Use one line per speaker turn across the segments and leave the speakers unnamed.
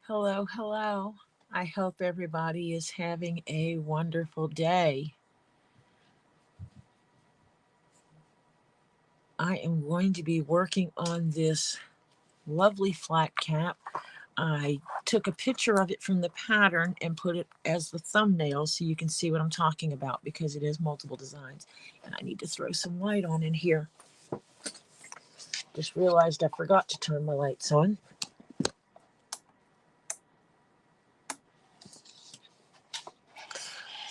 Hello, hello. I hope everybody is having a wonderful day. I am going to be working on this lovely flat cap. I took a picture of it from the pattern and put it as the thumbnail so you can see what I'm talking about because it is multiple designs. And I need to throw some light on in here. Just realized I forgot to turn my lights on.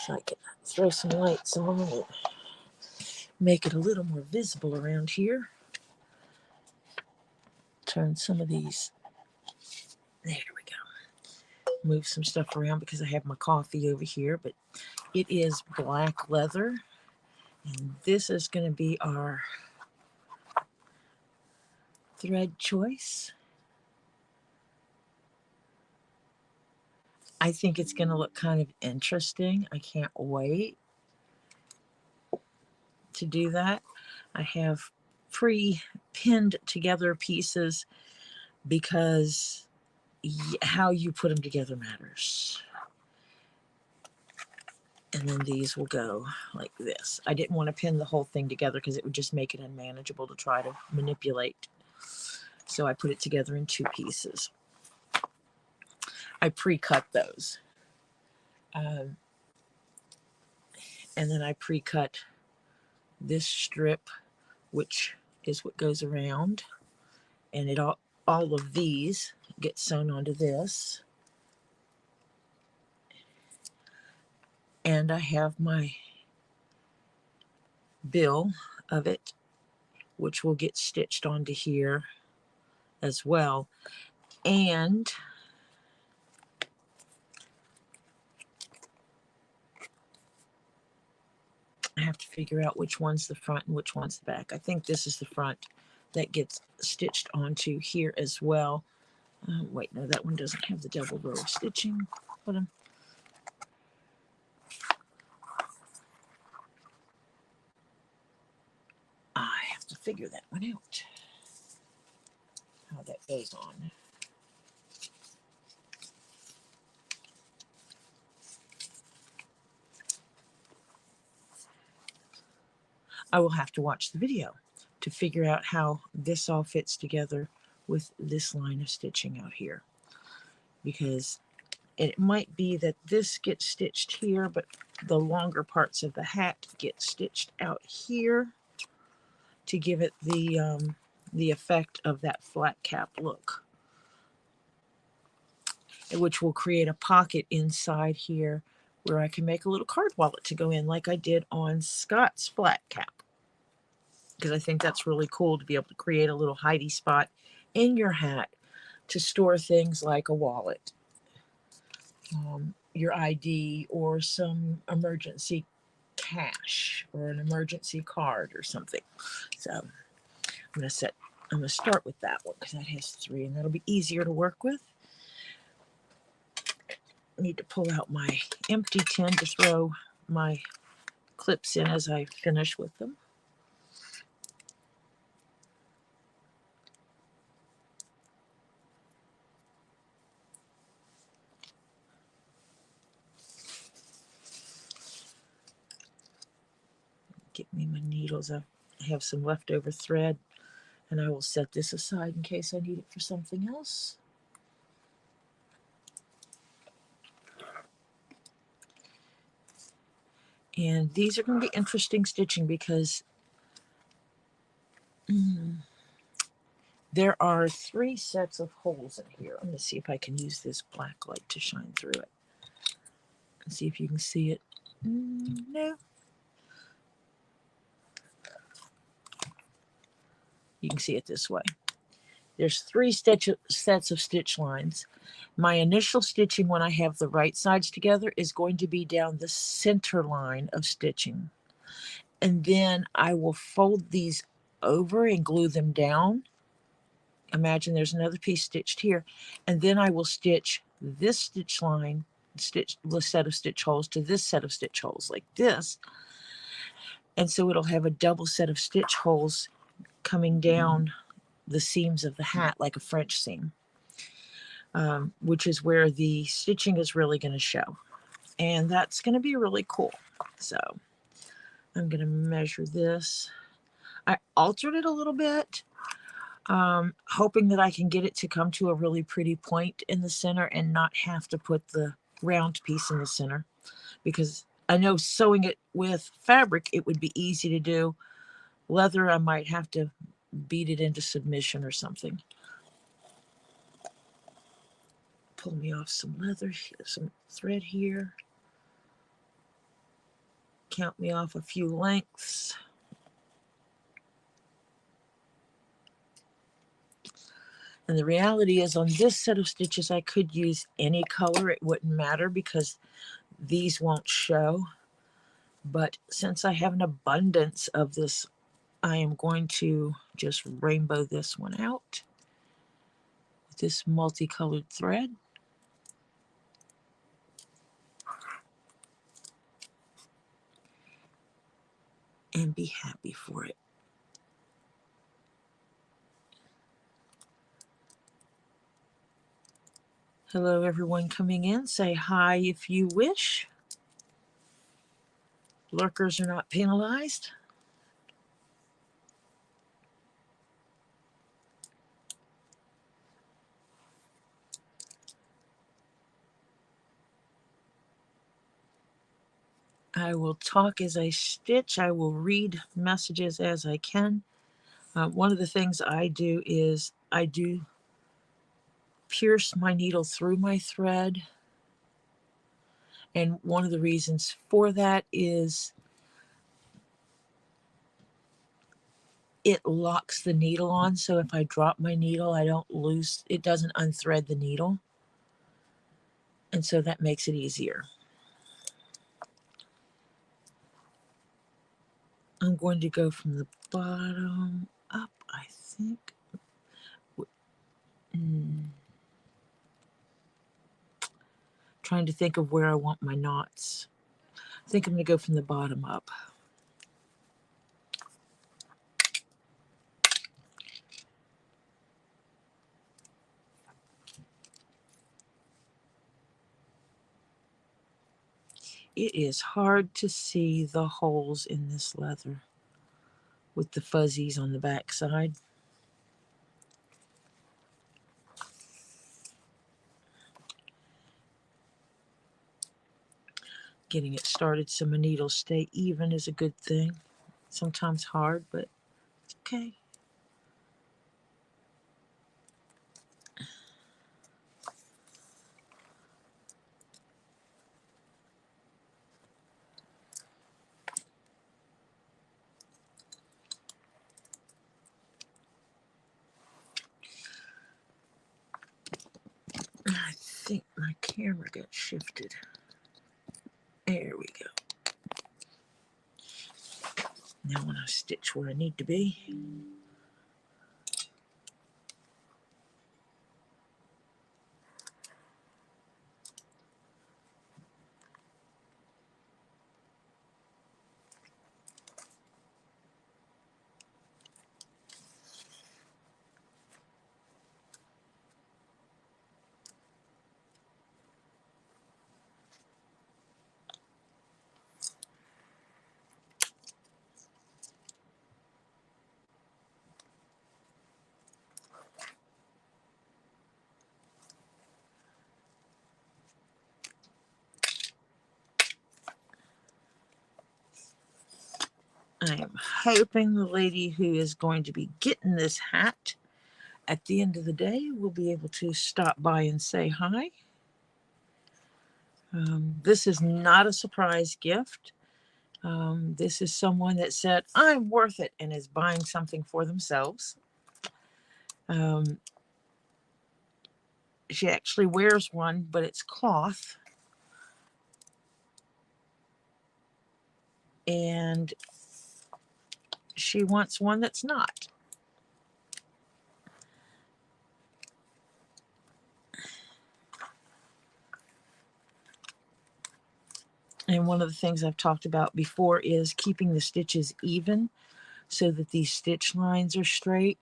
So I can throw some lights on and make it a little more visible around here. Turn some of these. There we go. Move some stuff around because I have my coffee over here, but it is black leather. And this is going to be our thread choice. I think it's going to look kind of interesting. I can't wait to do that. I have pre-pinned together pieces because how you put them together matters. And then these will go like this. I didn't want to pin the whole thing together because it would just make it unmanageable to try to manipulate. So I put it together in two pieces. I pre-cut those. And then I pre-cut this strip, which is what goes around. And it all of these get sewn onto this. And I have my bill of it, which will get stitched onto here as well. And I have to figure out which one's the front and which one's the back. I think this is the front that gets stitched onto here as well. Wait, no, that one doesn't have the double row of stitching. Hold on. I have to figure that one out. How that goes on. I will have to watch the video to figure out how this all fits together with this line of stitching out here. Because it might be that this gets stitched here, but the longer parts of the hat get stitched out here to give it the effect of that flat cap look, which will create a pocket inside here where I can make a little card wallet to go in like I did on Scott's flat cap. Because I think that's really cool to be able to create a little hidey spot in your hat to store things like a wallet, your ID, or some emergency cash or an emergency card or something. So I'm going to start with that one because that has 3 and that'll be easier to work with. I need to pull out my empty tin to throw my clips in as I finish with them. Get me my needles. I have some leftover thread, and I will set this aside in case I need it for something else. And these are going to be interesting stitching because there are 3 sets of holes in here. I'm going to see if I can use this black light to shine through it. See if you can see it. No. You can see it this way. There's 3 sets of stitch lines. My initial stitching when I have the right sides together is going to be down the center line of stitching. And then I will fold these over and glue them down. Imagine there's another piece stitched here. And then I will stitch this stitch line, stitch the set of stitch holes to this set of stitch holes like this. And so it'll have a double set of stitch holes coming down the seams of the hat like a French seam. which is where the stitching is really going to show. And that's going to be really cool. So I'm going to measure this. I altered it a little bit, hoping that I can get it to come to a really pretty point in the center and not have to put the round piece in the center, because I know sewing it with fabric, it would be easy to do. Leather, I might have to beat it into submission or something. Pull me off some leather, some thread here. Count me off a few lengths. And the reality is, on this set of stitches, I could use any color. It wouldn't matter because these won't show. But since I have an abundance of this, I am going to just rainbow this one out with this multicolored thread. And be happy for it. Hello, everyone coming in. Say hi if you wish. Lurkers are not penalized. I will talk as I stitch. I will read messages as I can. One of the things I do is I do pierce my needle through my thread. And one of the reasons for that is it locks the needle on. So if I drop my needle, I don't lose, it doesn't unthread the needle. And so that makes it easier. I'm going to go from the bottom up, I think. Trying to think of where I want my knots. I think I'm going to go from the bottom up. It is hard to see the holes in this leather with the fuzzies on the back side. Getting it started so my needles stay even is a good thing. Sometimes hard, but it's okay. I think my camera got shifted. There we go. Now when I stitch where I need to be. I am hoping the lady who is going to be getting this hat at the end of the day will be able to stop by and say hi. This is not a surprise gift. This is someone that said, I'm worth it, and is buying something for themselves. She actually wears one, but it's cloth. And she wants one that's not. And one of the things I've talked about before is keeping the stitches even so that these stitch lines are straight.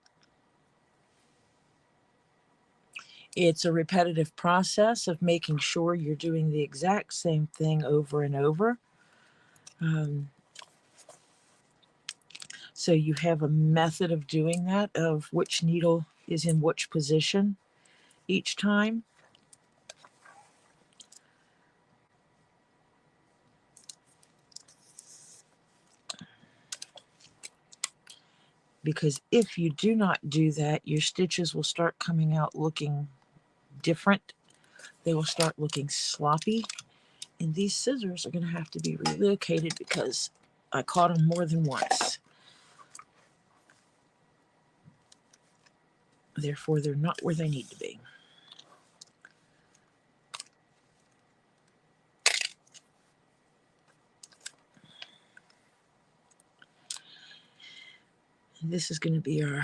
It's a repetitive process of making sure you're doing the exact same thing over and over. So you have a method of doing that, of which needle is in which position each time. Because if you do not do that, your stitches will start coming out looking different. They will start looking sloppy. And these scissors are going to have to be relocated because I caught them more than once. Therefore, they're not where they need to be. And this is going to be our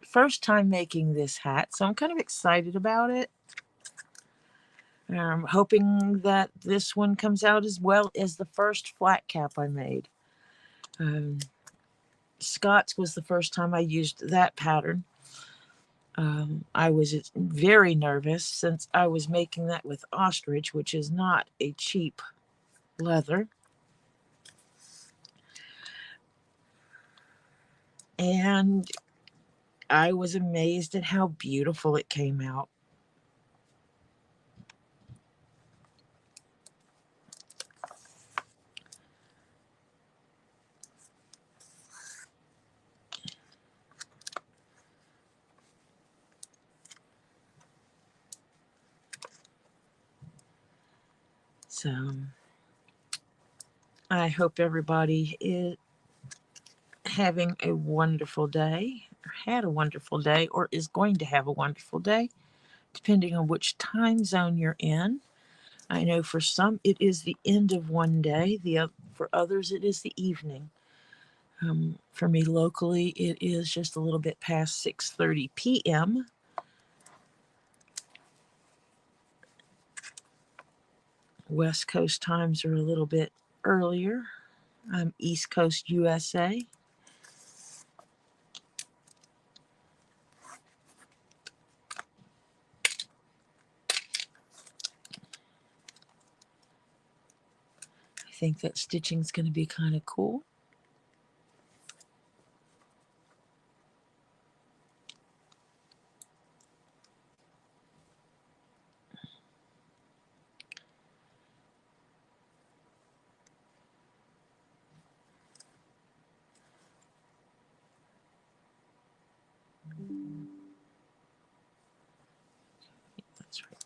first time making this hat, so I'm kind of excited about it. I'm hoping that this one comes out as well as the first flat cap I made. Scott's was the first time I used that pattern. I was very nervous since I was making that with ostrich, which is not a cheap leather. And I was amazed at how beautiful it came out. So I hope everybody is having a wonderful day, or had a wonderful day, or is going to have a wonderful day, depending on which time zone you're in. I know for some it is the end of one day, for others it is the evening. For me locally, it is just a little bit past 6:30 p.m. West Coast times are a little bit earlier. I'm East Coast USA. I think that stitching is going to be kind of cool. That's right.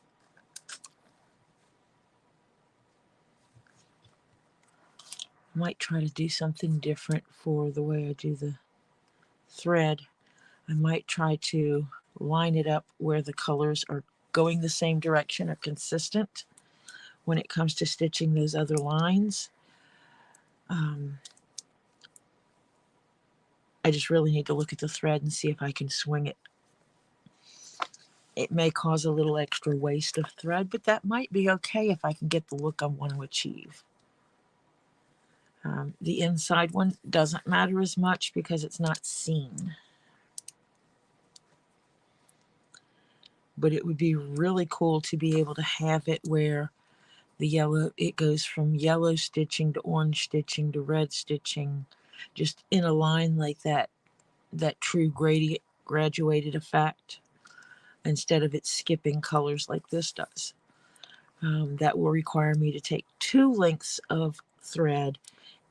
I might try to do something different for the way I do the thread. I might try to line it up where the colors are going the same direction, or consistent when it comes to stitching those other lines. I just really need to look at the thread and see if I can swing it. It may cause a little extra waste of thread, but that might be okay if I can get the look I want to achieve. The inside one doesn't matter as much because it's not seen. But it would be really cool to be able to have it where the yellow, it goes from yellow stitching to orange stitching to red stitching, just in a line like that, that true graduated effect, instead of it skipping colors like this does. That will require me to take two lengths of thread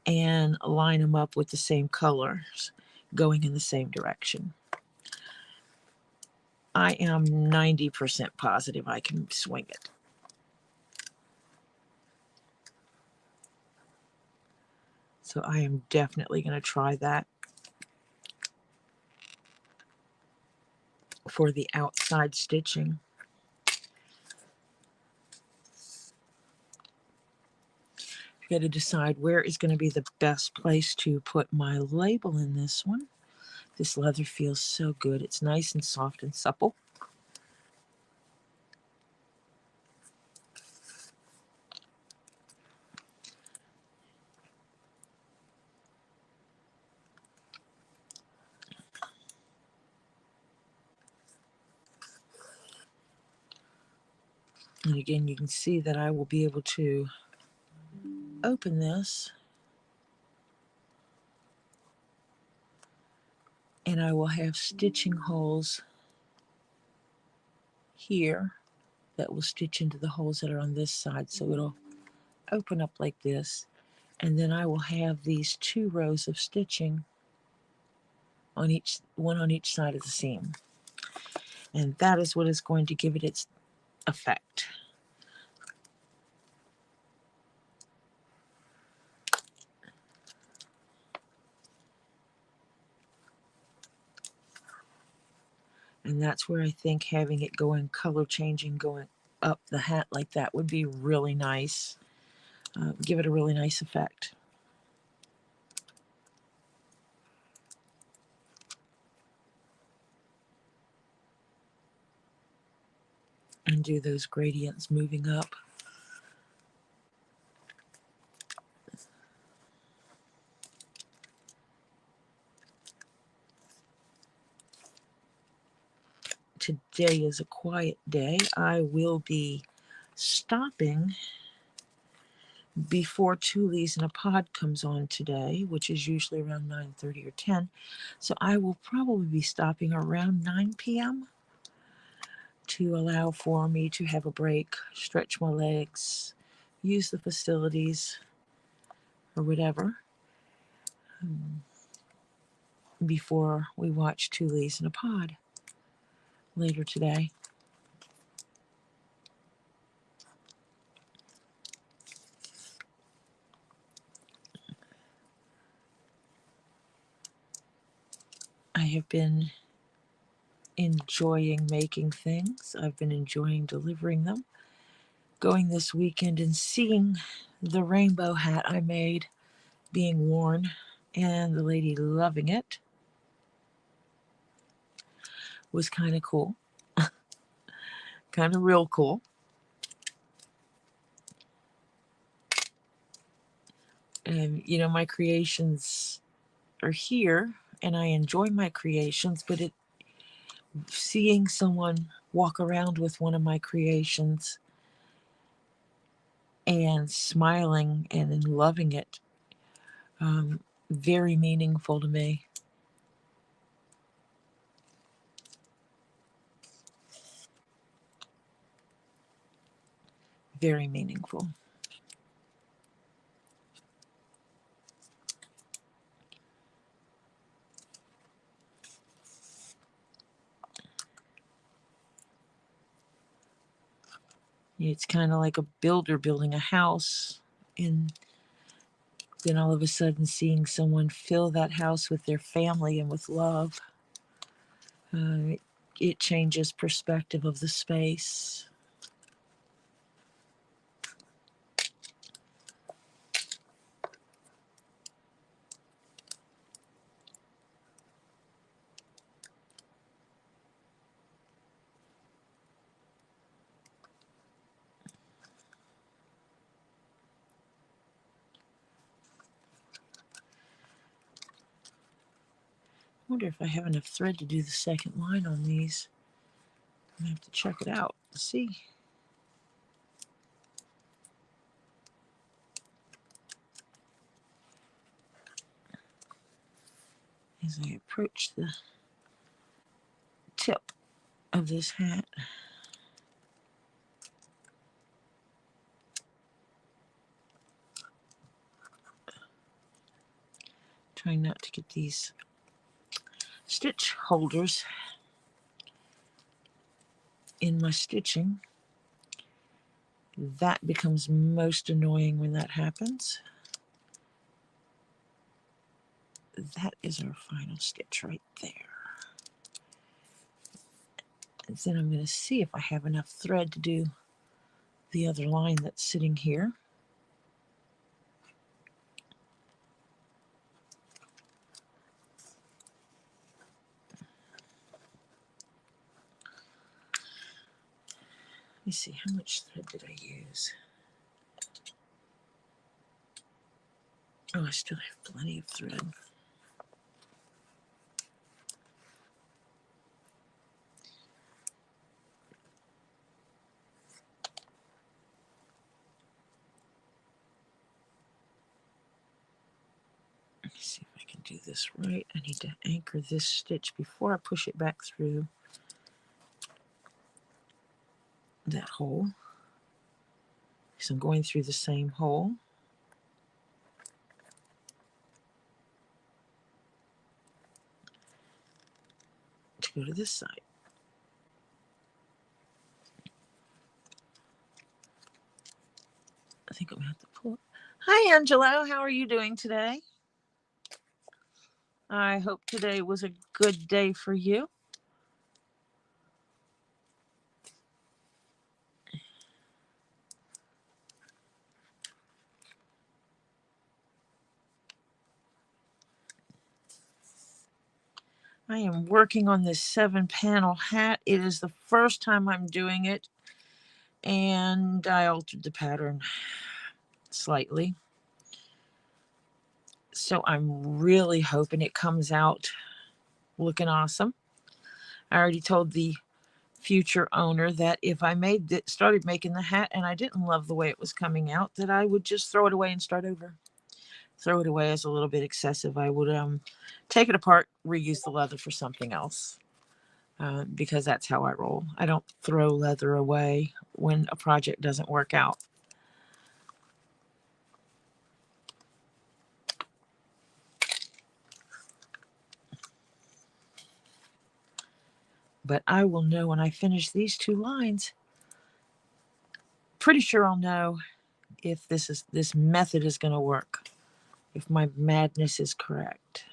and line them up with the same colors going in the same direction. I am 90% positive I can swing it. So I am definitely going to try that for the outside stitching. I've got to decide where is going to be the best place to put my label in this one. This leather feels so good. It's nice and soft and supple. And again, you can see that I will be able to open this, and I will have stitching holes here that will stitch into the holes that are on this side. So it'll open up like this, and then I will have these 2 rows of stitching on one on each side of the seam. And that is what is going to give it its effect. And that's where I think having it going color changing, going up the hat like that would be really nice. Give it a really nice effect. And do those gradients moving up. Today is a quiet day. I will be stopping before Two Leaves in a Pod comes on today, which is usually around 9:30 or 10. So I will probably be stopping around 9 p.m. to allow for me to have a break, stretch my legs, use the facilities, or whatever, before we watch Two Leaves in a Pod later today. I have been enjoying making things. I've been enjoying delivering them. Going this weekend and seeing the rainbow hat I made being worn and the lady loving it was kind of cool. Kind of real cool. And you know, my creations are here and I enjoy my creations, but seeing someone walk around with one of my creations and smiling and loving it, very meaningful to me. Very meaningful. It's kind of like a builder building a house, and then all of a sudden seeing someone fill that house with their family and with love. It changes perspective of the space. I wonder if I have enough thread to do the second line on these. I'm going to have to check it out. See. As I approach the tip of this hat. Trying not to get these stitch holders in my stitching. That becomes most annoying when that happens. That is our final stitch right there. And then I'm going to see if I have enough thread to do the other line that's sitting here. Let me see, how much thread did I use? Oh, I still have plenty of thread. do this right. I need to anchor this stitch before I push it back through that hole. So I'm going through the same hole. To go to this side. I think I'm going to have to pull it. Hi, Angelo. How are you doing today? I hope today was a good day for you. I am working on this 7-panel hat. It is the first time I'm doing it, and I altered the pattern slightly. So I'm really hoping it comes out looking awesome. I already told the future owner that if I started making the hat and I didn't love the way it was coming out, that I would just throw it away and start over. Throw it away is a little bit excessive. I would take it apart, reuse the leather for something else, because that's how I roll. I don't throw leather away when a project doesn't work out. But I will know when I finish these 2 lines. Pretty sure I'll know if this method is going to work, if my madness is correct.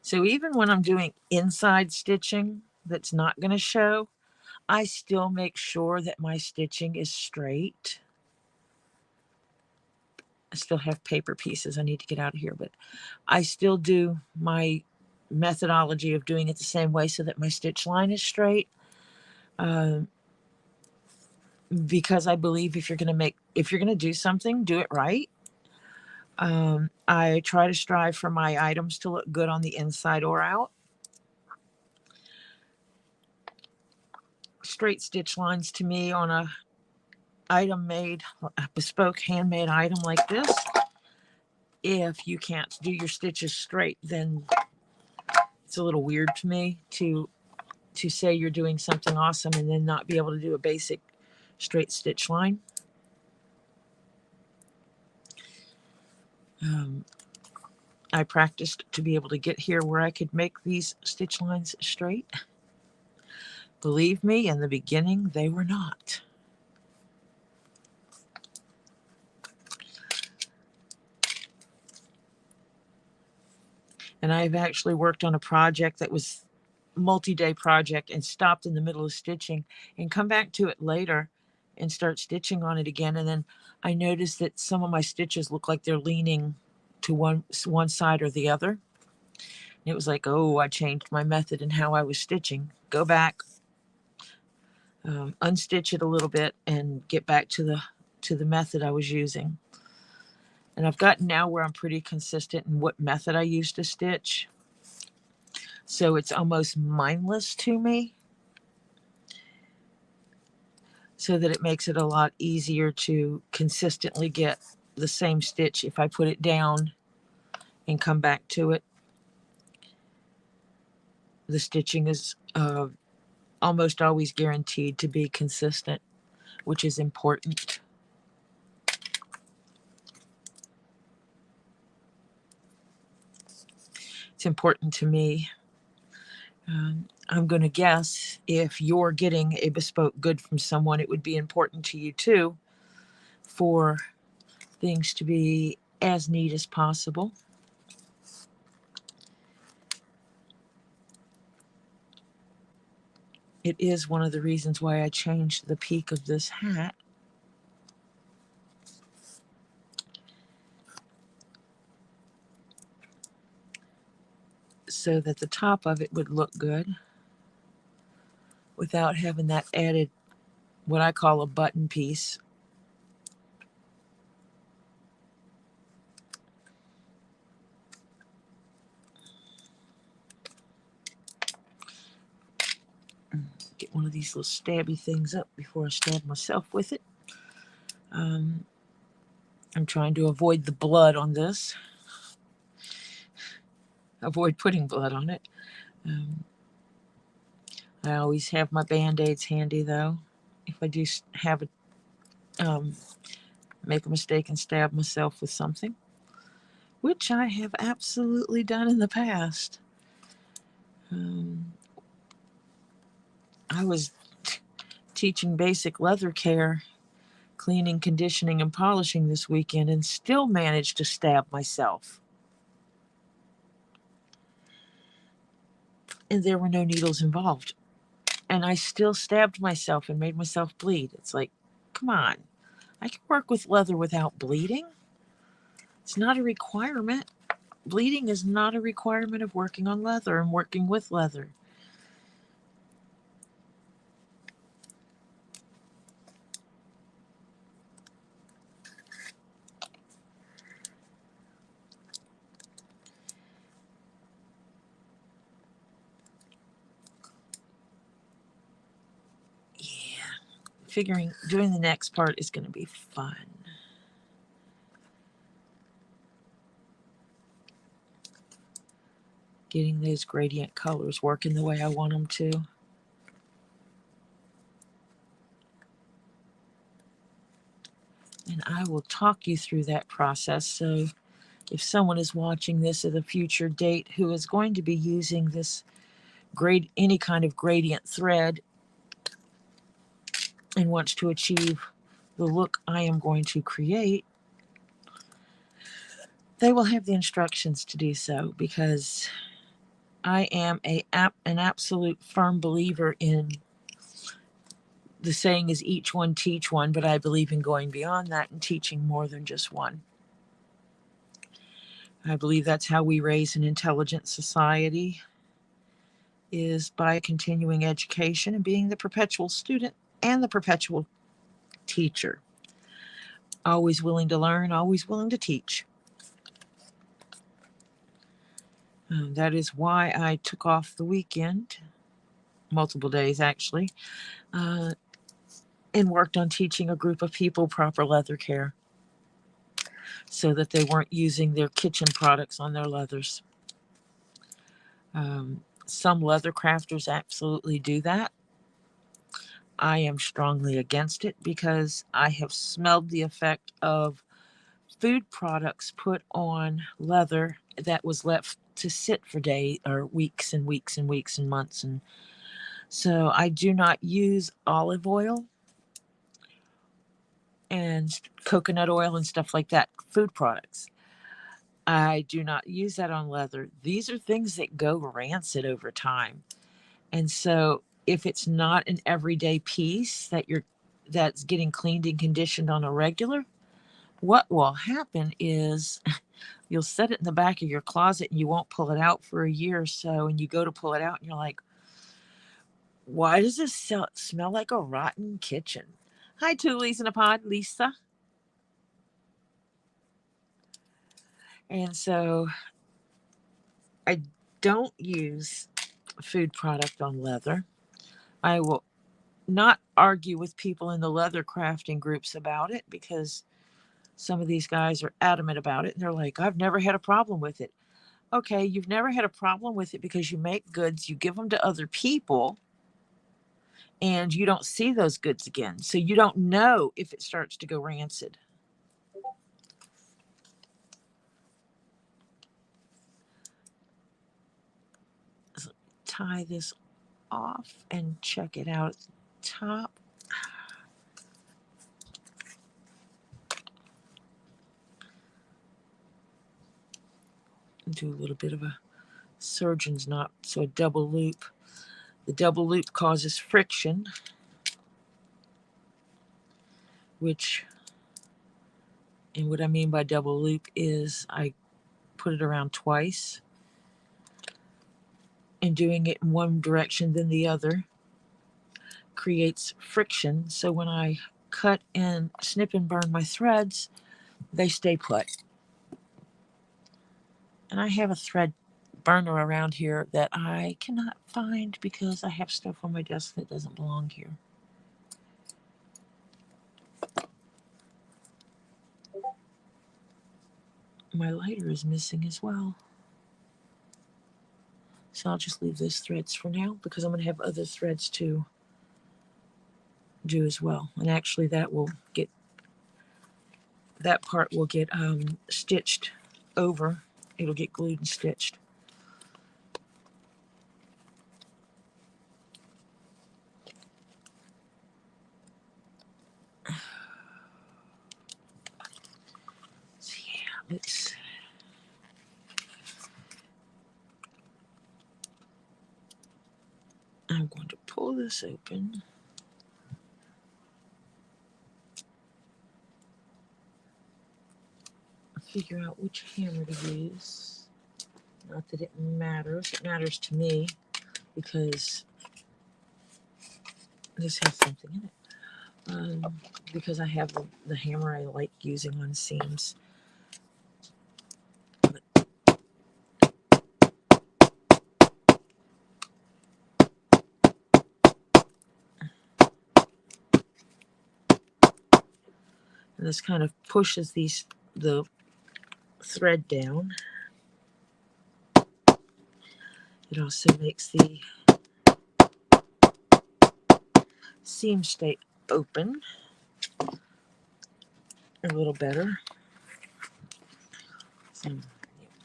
So even when I'm doing inside stitching that's not going to show, I still make sure that my stitching is straight. I still have paper pieces I need to get out of here, but I still do my methodology of doing it the same way so that my stitch line is straight. Because I believe if you're going to do something, do it right. I try to strive for my items to look good on the inside or out. Straight stitch lines to me on a bespoke handmade item like this, if you can't do your stitches straight, then it's a little weird to me to say you're doing something awesome and then not be able to do a basic straight stitch line. I practiced to be able to get here where I could make these stitch lines straight. Believe me, in the beginning, they were not. And I've actually worked on a project that was multi-day project and stopped in the middle of stitching and come back to it later and start stitching on it again. And then I noticed that some of my stitches look like they're leaning to one side or the other. And it was like, oh, I changed my method and how I was stitching. Go back, unstitch it a little bit and get back to the method I was using. And I've gotten now where I'm pretty consistent in what method I use to stitch. So it's almost mindless to me, so that it makes it a lot easier to consistently get the same stitch if I put it down and come back to it. The stitching is almost always guaranteed to be consistent, which is important. It's important to me. I'm going to guess if you're getting a bespoke good from someone, it would be important to you too for things to be as neat as possible. It is one of the reasons why I changed the peak of this hat. So that the top of it would look good without having that added, what I call a button piece. Get one of these little stabby things up before I stab myself with it. I'm trying to avoid the blood on this. Avoid putting blood on it. I always have my Band-Aids handy, though. If I do have make a mistake and stab myself with something, which I have absolutely done in the past. I was teaching basic leather care, cleaning, conditioning, and polishing this weekend, and still managed to stab myself. And there were no needles involved. And I still stabbed myself and made myself bleed. It's like, come on. I can work with leather without bleeding. It's not a requirement. Bleeding is not a requirement of working on leather and working with leather. Yeah. Doing the next part is going to be fun. Getting those gradient colors working the way I want them to. And I will talk you through that process. So if someone is watching this at a future date who is going to be using this any kind of gradient thread and wants to achieve the look I am going to create, they will have the instructions to do so, because I am an absolute firm believer in the saying is each one teach one, but I believe in going beyond that and teaching more than just one. I believe that's how we raise an intelligent society, is by continuing education and being the perpetual student and the perpetual teacher. Always willing to learn, always willing to teach. That is why I took off the weekend, multiple days actually, and worked on teaching a group of people proper leather care so that they weren't using their kitchen products on their leathers. Some leather crafters absolutely do that. I am strongly against it because I have smelled the effect of food products put on leather that was left to sit for days or weeks and weeks and weeks and months. And so I do not use olive oil and coconut oil and stuff like that, food products. I do not use that on leather. These are things that go rancid over time. And so if it's not an everyday piece that's getting cleaned and conditioned on a regular, what will happen is you'll set it in the back of your closet and you won't pull it out for a year or so, and you go to pull it out and you're like, why does this smell like a rotten kitchen? Hi, two Lees in a pod, Lisa. And so I don't use food product on leather. I will not argue with people in the leather crafting groups about it, because some of these guys are adamant about it and they're like, I've never had a problem with it. Okay, you've never had a problem with it because you make goods, you give them to other people, and you don't see those goods again. So you don't know if it starts to go rancid. So tie this off and check it out at the top. Do a little bit of a surgeon's knot, so a double loop. The double loop causes friction, and what I mean by double loop is I put it around twice, and doing it in one direction then the other creates friction. So when I cut and snip and burn my threads, they stay put. And I have a thread burner around here that I cannot find because I have stuff on my desk that doesn't belong here. My lighter is missing as well. So I'll just leave those threads for now because I'm going to have other threads to do as well. And actually that part will get stitched over. It'll get glued and stitched. So yeah, I'm going to pull this open. Figure out which hammer to use. Not that it matters. It matters to me because this has something in it. Because I have the hammer I like using on seams. And this kind of pushes the thread down. It also makes the seam stay open a little better. So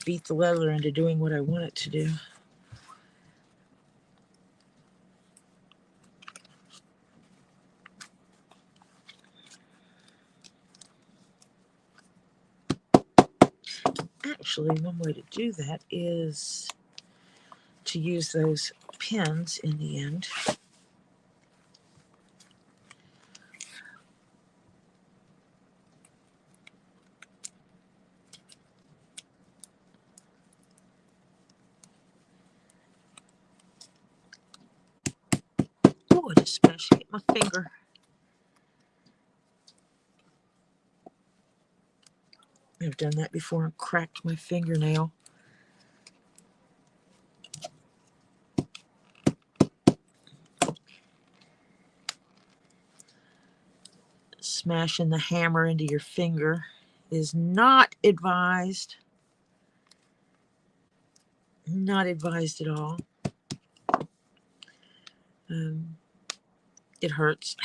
beat the leather into doing what I want it to do. Actually, one way to do that is to use those pins in the end. Oh, it especially hit my finger. I've done that before and cracked my fingernail. Smashing the hammer into your finger is not advised. Not advised at all. It hurts.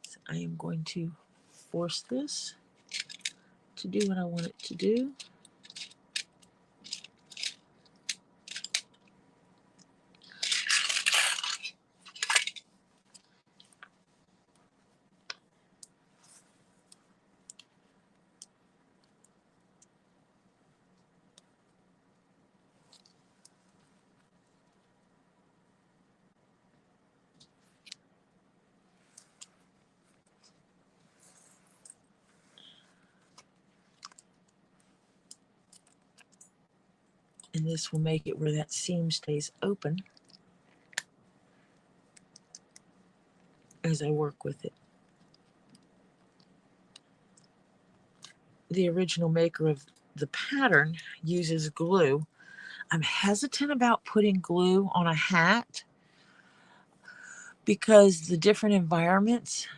So I am going to force this to do what I want it to do. And this will make it where that seam stays open as I work with it. The original maker of the pattern uses glue. I'm hesitant about putting glue on a hat because the different environments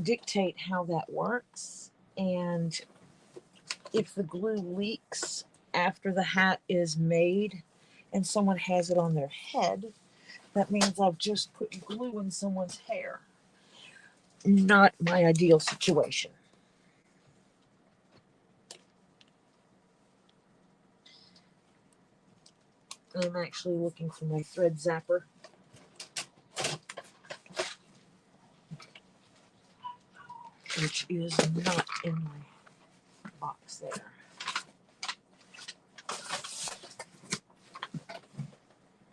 dictate how that works. And if the glue leaks after the hat is made and someone has it on their head, that means I've just put glue in someone's hair. Not my ideal situation. I'm actually looking for my thread zapper. Which is not in my box there.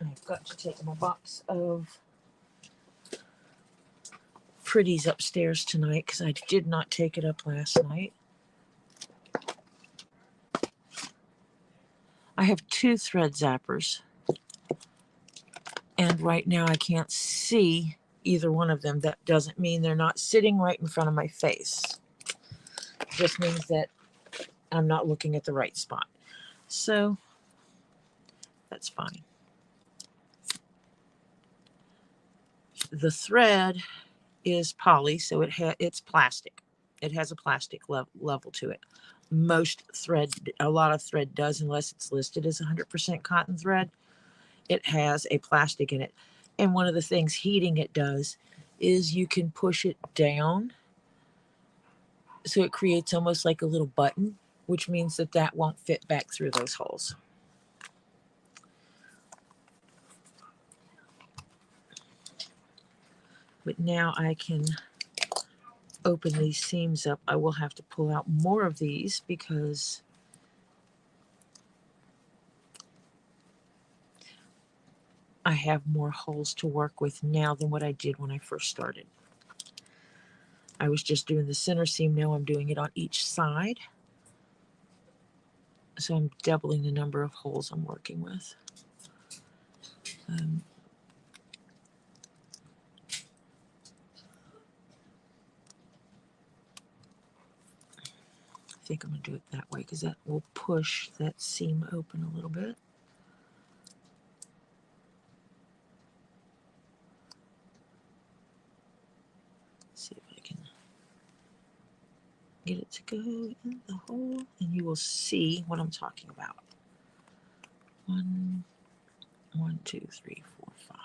I've got to take my box of pretties upstairs tonight because I did not take it up last night. I have 2 thread zappers, and right now I can't see either one of them. That doesn't mean they're not sitting right in front of my face. It just means that I'm not looking at the right spot. So that's fine. The thread is poly, so it's plastic. It has a plastic level to it. Most thread, a lot of thread does, unless it's listed as 100% cotton thread. It has a plastic in it. And one of the things heating it does is you can push it down so it creates almost like a little button, which means that that won't fit back through those holes. But now I can open these seams up. I will have to pull out more of these because I have more holes to work with now than what I did when I first started. I was just doing the center seam. Now I'm doing it on each side. So I'm doubling the number of holes I'm working with. I think I'm going to do it that way because that will push that seam open a little bit. Let's see if I can get it to go in the hole, and you will see what I'm talking about. 1, 2, 3, 4, 5.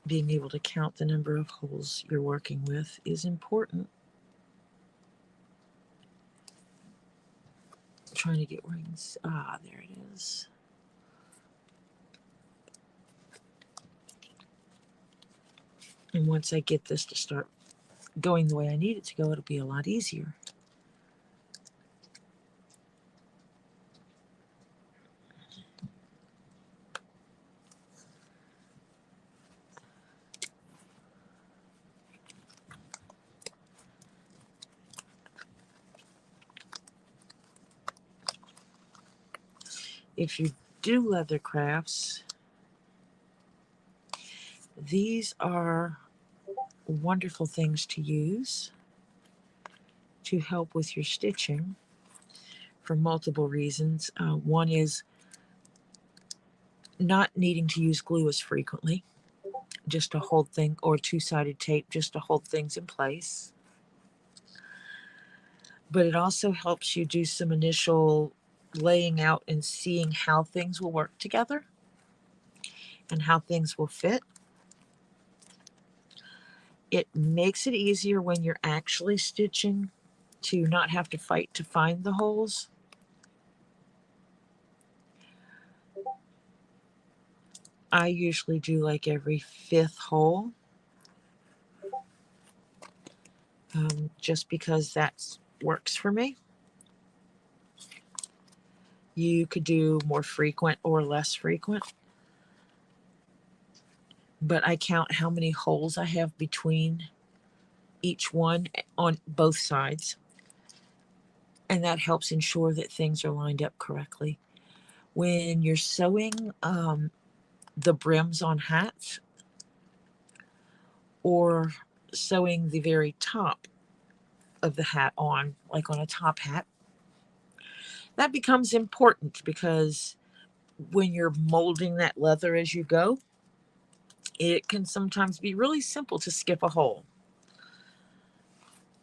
Being able to count the number of holes you're working with is important. I'm trying to get rings. Ah, there it is. And once I get this to start going the way I need it to go, it'll be a lot easier. If you do leather crafts, these are wonderful things to use to help with your stitching for multiple reasons. One is not needing to use glue as frequently, just to hold things, or two-sided tape just to hold things in place. But it also helps you do some initial laying out and seeing how things will work together and how things will fit. It makes it easier when you're actually stitching to not have to fight to find the holes. I usually do like every 5th hole, just because that works for me. You could do more frequent or less frequent, but I count how many holes I have between each one on both sides, and that helps ensure that things are lined up correctly. When you're sewing the brims on hats or sewing the very top of the hat on, like on a top hat, that becomes important because when you're molding that leather as you go, it can sometimes be really simple to skip a hole.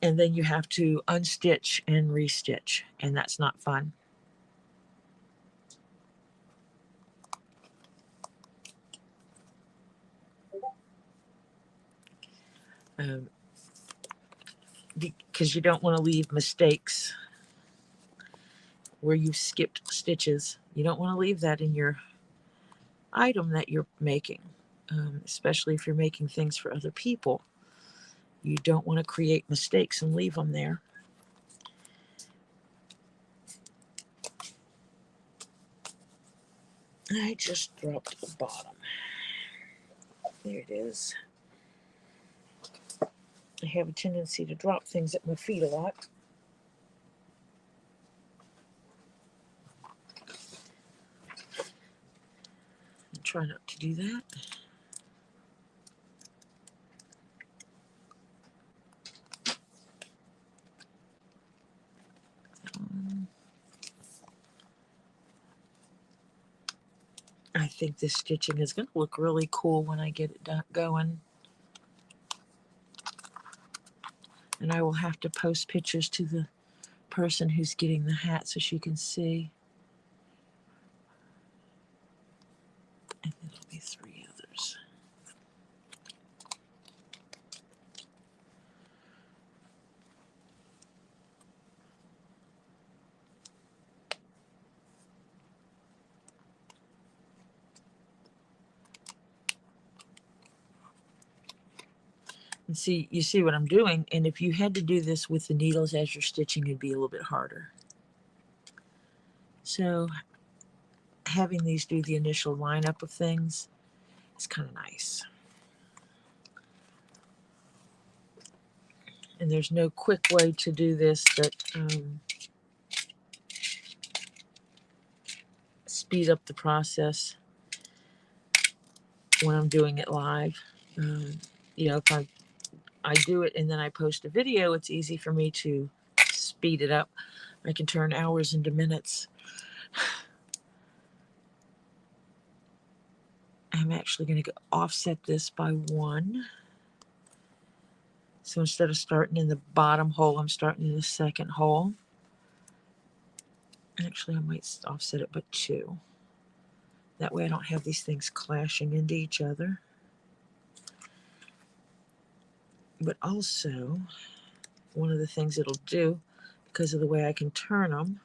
And then you have to unstitch and restitch, and that's not fun. Because you don't want to leave mistakes where you've skipped stitches. You don't want to leave that in your item that you're making, especially if you're making things for other people. You don't want to create mistakes and leave them there. I just dropped the bottom. There it is. I have a tendency to drop things at my feet a lot. I'll try not to do that. I think this stitching is going to look really cool when I get it going. And I will have to post pictures to the person who's getting the hat so she can see. And it'll be 3 others. And see, you see what I'm doing, and if you had to do this with the needles as you're stitching, it'd be a little bit harder. So having these do the initial lineup of things is kind of nice. And there's no quick way to do this that speed up the process when I'm doing it live. You know, if I do it and then I post a video, it's easy for me to speed it up. I can turn hours into minutes. I'm actually going to offset this by 1. So instead of starting in the bottom hole, I'm starting in the second hole. Actually, I might offset it by 2. That way I don't have these things clashing into each other. But also, one of the things it'll do, because of the way I can turn them,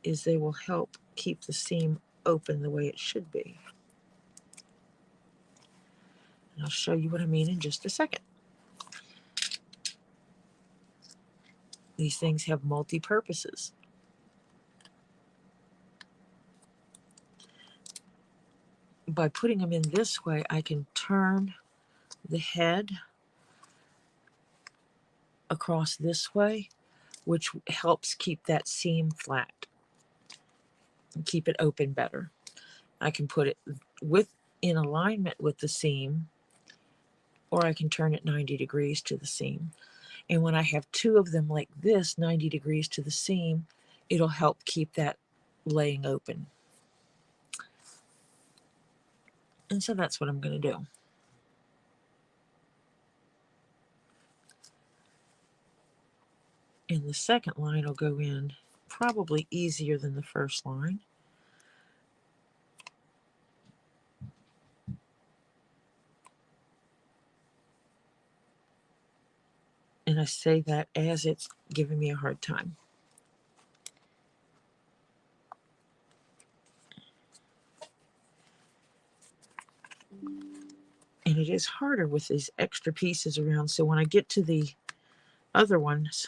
is they will help keep the seam open the way it should be. And I'll show you what I mean in just a second. These things have multi-purposes. By putting them in this way, I can turn the head across this way, which helps keep that seam flat and keep it open better. I can put it in alignment with the seam, or I can turn it 90 degrees to the seam. And when I have 2 of them like this, 90 degrees to the seam, it'll help keep that laying open. And so that's what I'm going to do. And the second line will go in probably easier than the first line. And I say that as it's giving me a hard time. And it is harder with these extra pieces around. So when I get to the other ones,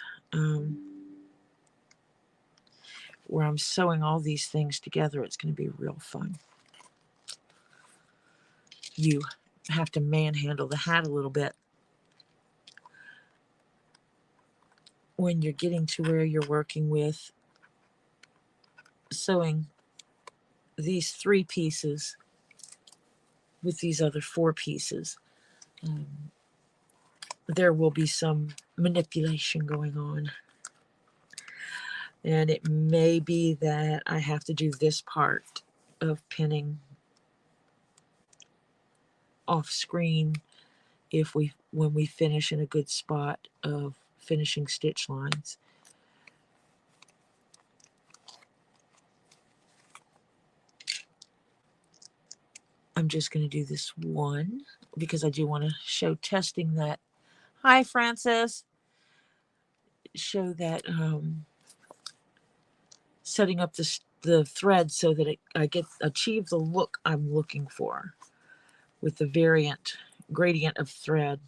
where I'm sewing all these things together, it's going to be real fun. You have to manhandle the hat a little bit when you're getting to where you're working with sewing these 3 pieces with these other 4 pieces. There will be some manipulation going on. And it may be that I have to do this part of pinning off screen when we finish in a good spot of finishing stitch lines. I'm just going to do this one because I do want to show testing that. Hi, Francis. Show that setting up the thread so that I achieve the look I'm looking for with the gradient of thread.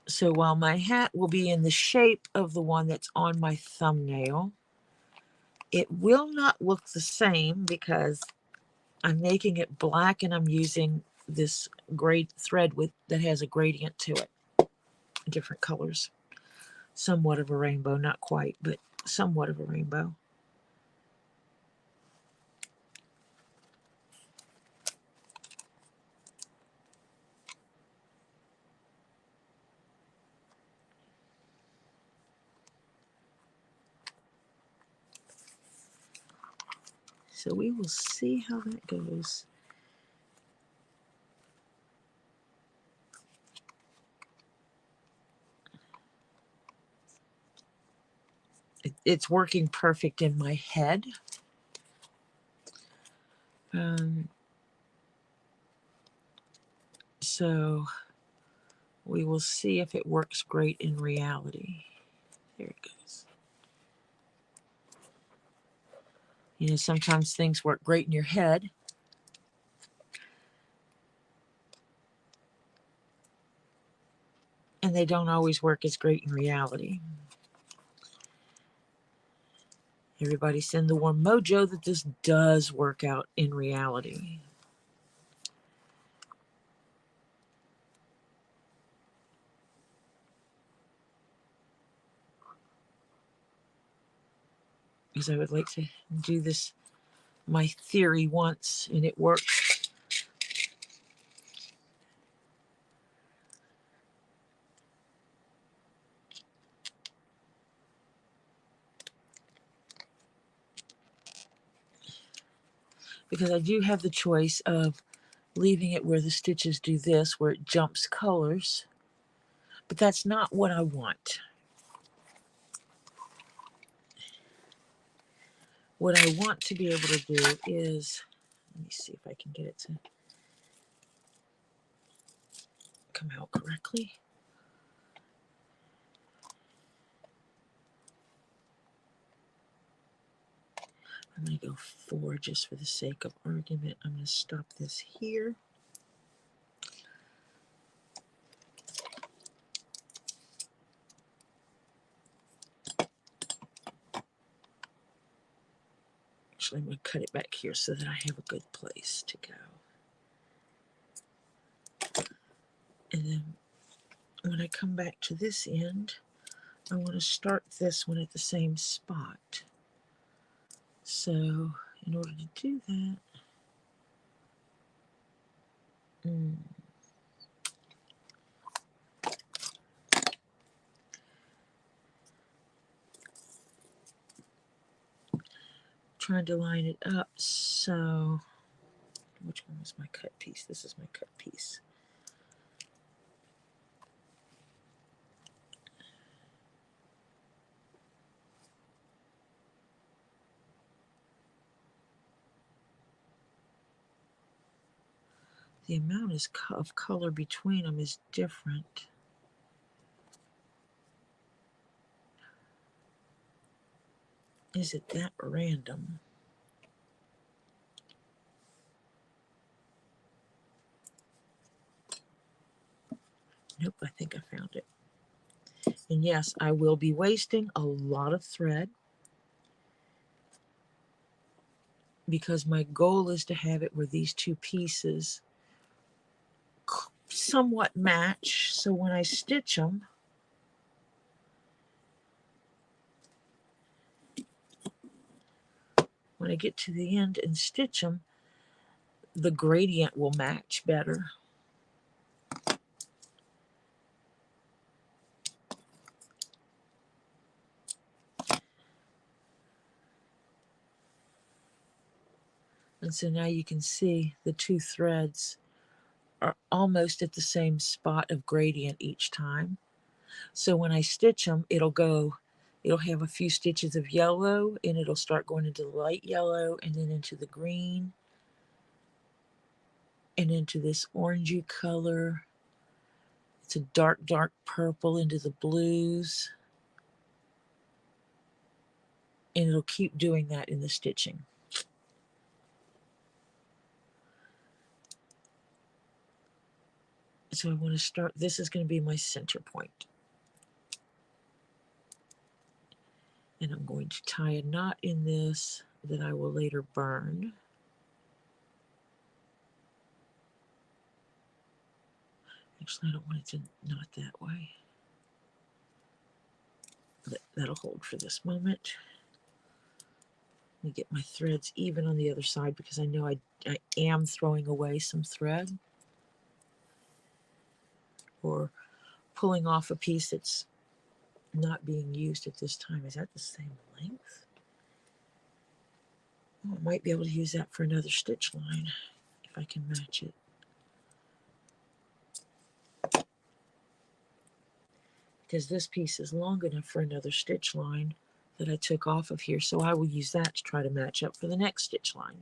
So while my hat will be in the shape of the one that's on my thumbnail, it will not look the same because I'm making it black and I'm using this gray thread that has a gradient to it. Different colors. Somewhat of a rainbow, not quite, but somewhat of a rainbow. So we will see how that goes. It's working perfect in my head. So we will see if it works great in reality. There it goes. You know, sometimes things work great in your head. And they don't always work as great in reality. Everybody send the warm mojo that this does work out in reality. Because I would like to do this, my theory once, and it works. Because I do have the choice of leaving it where the stitches do this, where it jumps colors. But that's not what I want. What I want to be able to do is, let me see if I can get it to come out correctly. I'm going to go 4 just for the sake of argument. I'm going to stop this here. Actually, I'm going to cut it back here so that I have a good place to go. And then when I come back to this end, I want to start this one at the same spot. So in order to do that, trying to line it up. So which one was my cut piece? This is my cut piece. The amount of color between them is different. Is it that random? Nope, I think I found it. And yes, I will be wasting a lot of thread because my goal is to have it where these two pieces somewhat match. So when I stitch them, when I get to the end and stitch them, the gradient will match better. And so now you can see the two threads are almost at the same spot of gradient each time. So when I stitch them, it'll have a few stitches of yellow and it'll start going into the light yellow and then into the green and into this orangey color. It's a dark, dark purple into the blues. And it'll keep doing that in the stitching. So I want to start, this is going to be my center point. And I'm going to tie a knot in this that I will later burn. Actually, I don't want it to knot that way. That'll hold for this moment. Let me get my threads even on the other side because I know I am throwing away some thread or pulling off a piece that's not being used at this time. Is that the same length? Oh, I might be able to use that for another stitch line if I can match it. Because this piece is long enough for another stitch line that I took off of here, so I will use that to try to match up for the next stitch line.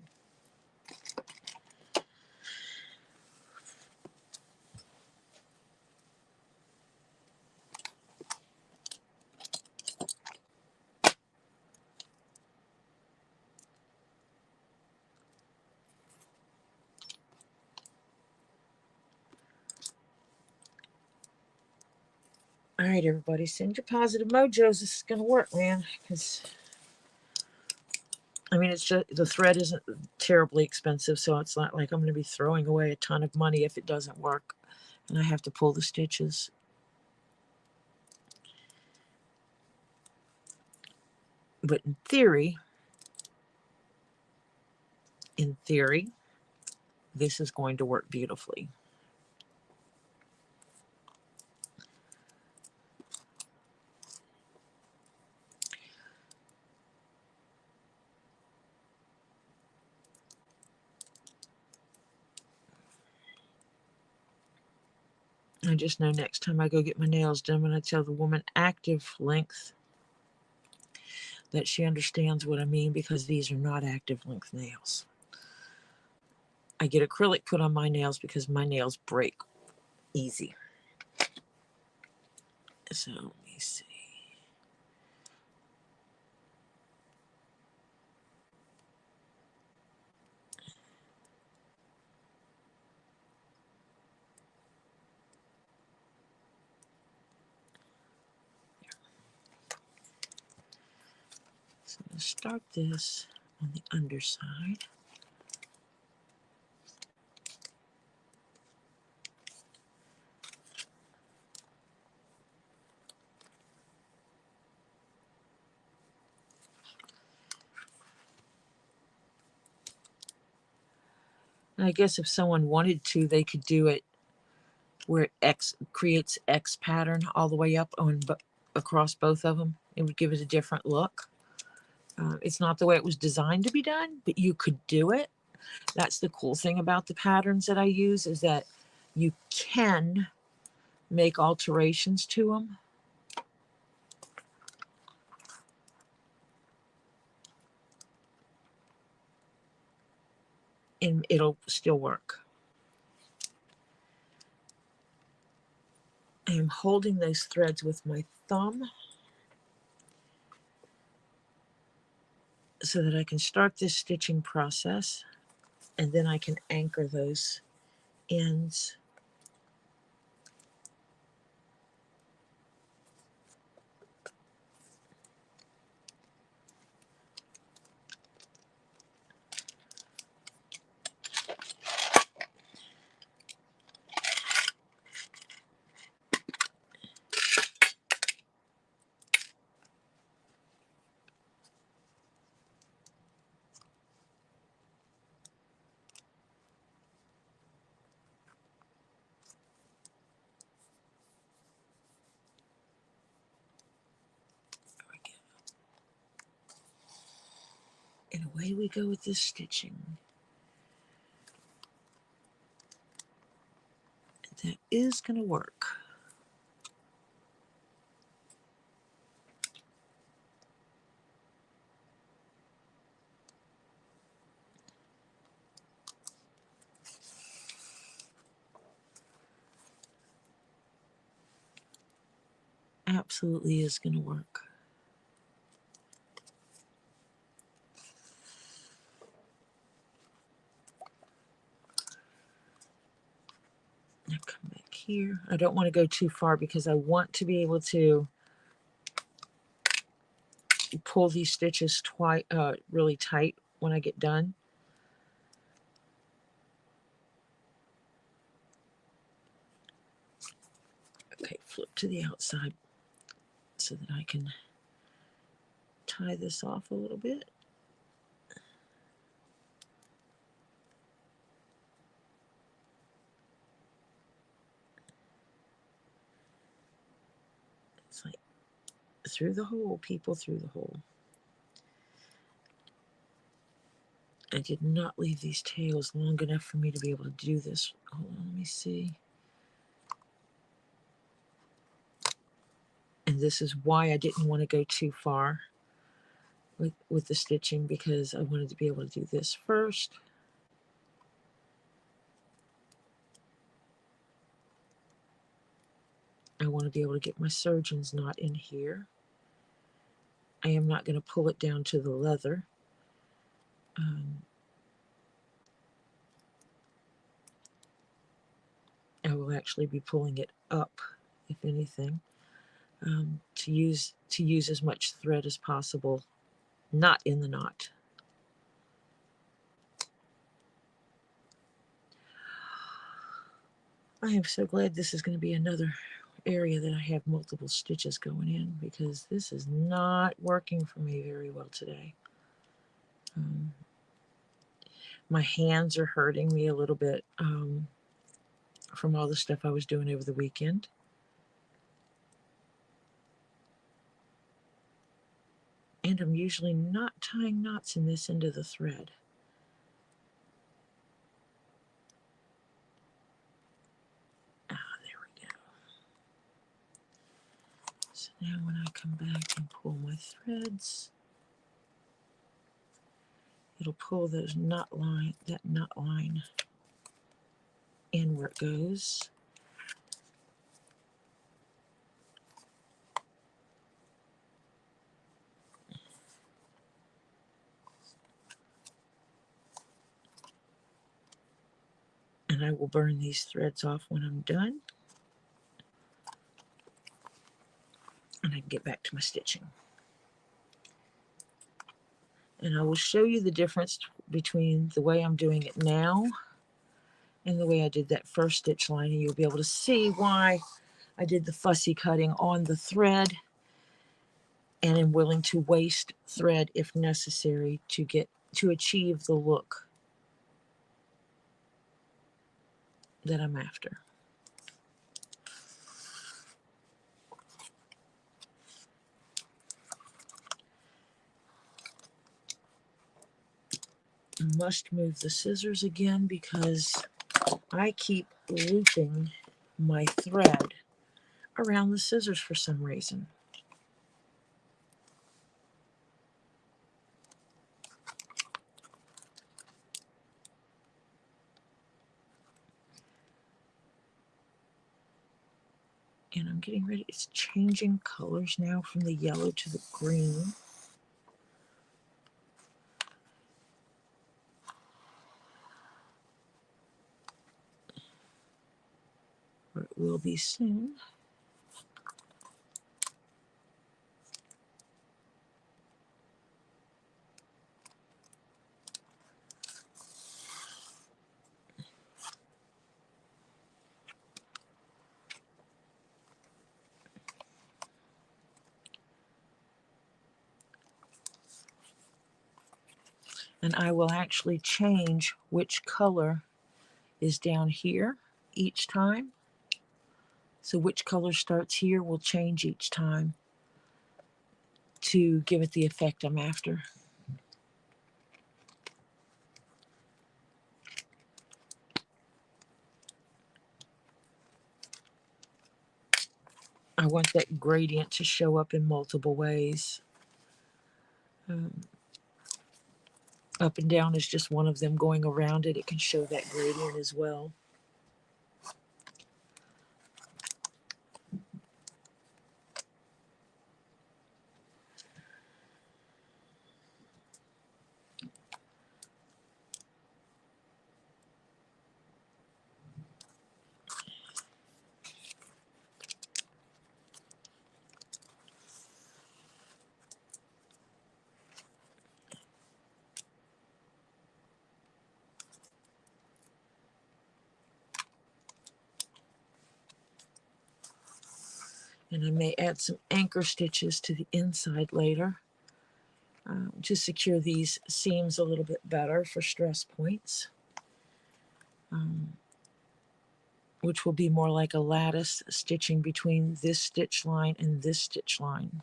All right, everybody, send your positive mojos. This is going to work, man, because I mean, it's just the thread isn't terribly expensive, so it's not like I'm going to be throwing away a ton of money if it doesn't work and I have to pull the stitches. But in theory, this is going to work beautifully. I just know next time I go get my nails done, when I tell the woman active length, that she understands what I mean, because these are not active length nails. I get acrylic put on my nails because my nails break easy. So let me see. So I'm going to start this on the underside. And I guess if someone wanted to, they could do it where it creates X pattern all the way up on across both of them. It would give it a different look. It's not the way it was designed to be done, but you could do it. That's the cool thing about the patterns that I use, is that you can make alterations to them. And it'll still work. I am holding those threads with my thumb so that I can start this stitching process, and then I can anchor those ends. And away we go with this stitching. That is going to work. Absolutely is going to work. Now come back here. I don't want to go too far because I want to be able to pull these stitches really tight when I get done. Okay, flip to the outside so that I can tie this off a little bit. It's like through the hole, people, through the hole. I did not leave these tails long enough for me to be able to do this. Hold on, let me see. And this is why I didn't want to go too far with the stitching, because I wanted to be able to do this first. I want to be able to get my surgeon's knot in here. I am not going to pull it down to the leather. I will actually be pulling it up, if anything, to use as much thread as possible, not in the knot. I am so glad this is going to be another area that I have multiple stitches going in, because this is not working for me very well today. My hands are hurting me a little bit from all the stuff I was doing over the weekend. And I'm usually not tying knots in this end of the thread. There we go. So now when I come back and pull my threads, it'll pull that knot line in where it goes. And I will burn these threads off when I'm done. And I can get back to my stitching. And I will show you the difference between the way I'm doing it now and the way I did that first stitch line. And you'll be able to see why I did the fussy cutting on the thread and am willing to waste thread if necessary to achieve the look that I'm after. I must move the scissors again because I keep looping my thread around the scissors for some reason. And I'm getting ready. It's changing colors now from the yellow to the green. Or it will be soon. And I will actually change which color is down here each time. So which color starts here will change each time to give it the effect I'm after. I want that gradient to show up in multiple ways. Up and down is just one of them. Going around it, it can show that gradient as well. And I may add some anchor stitches to the inside later. to secure these seams a little bit better for stress points, which will be more like a lattice stitching between this stitch line and this stitch line.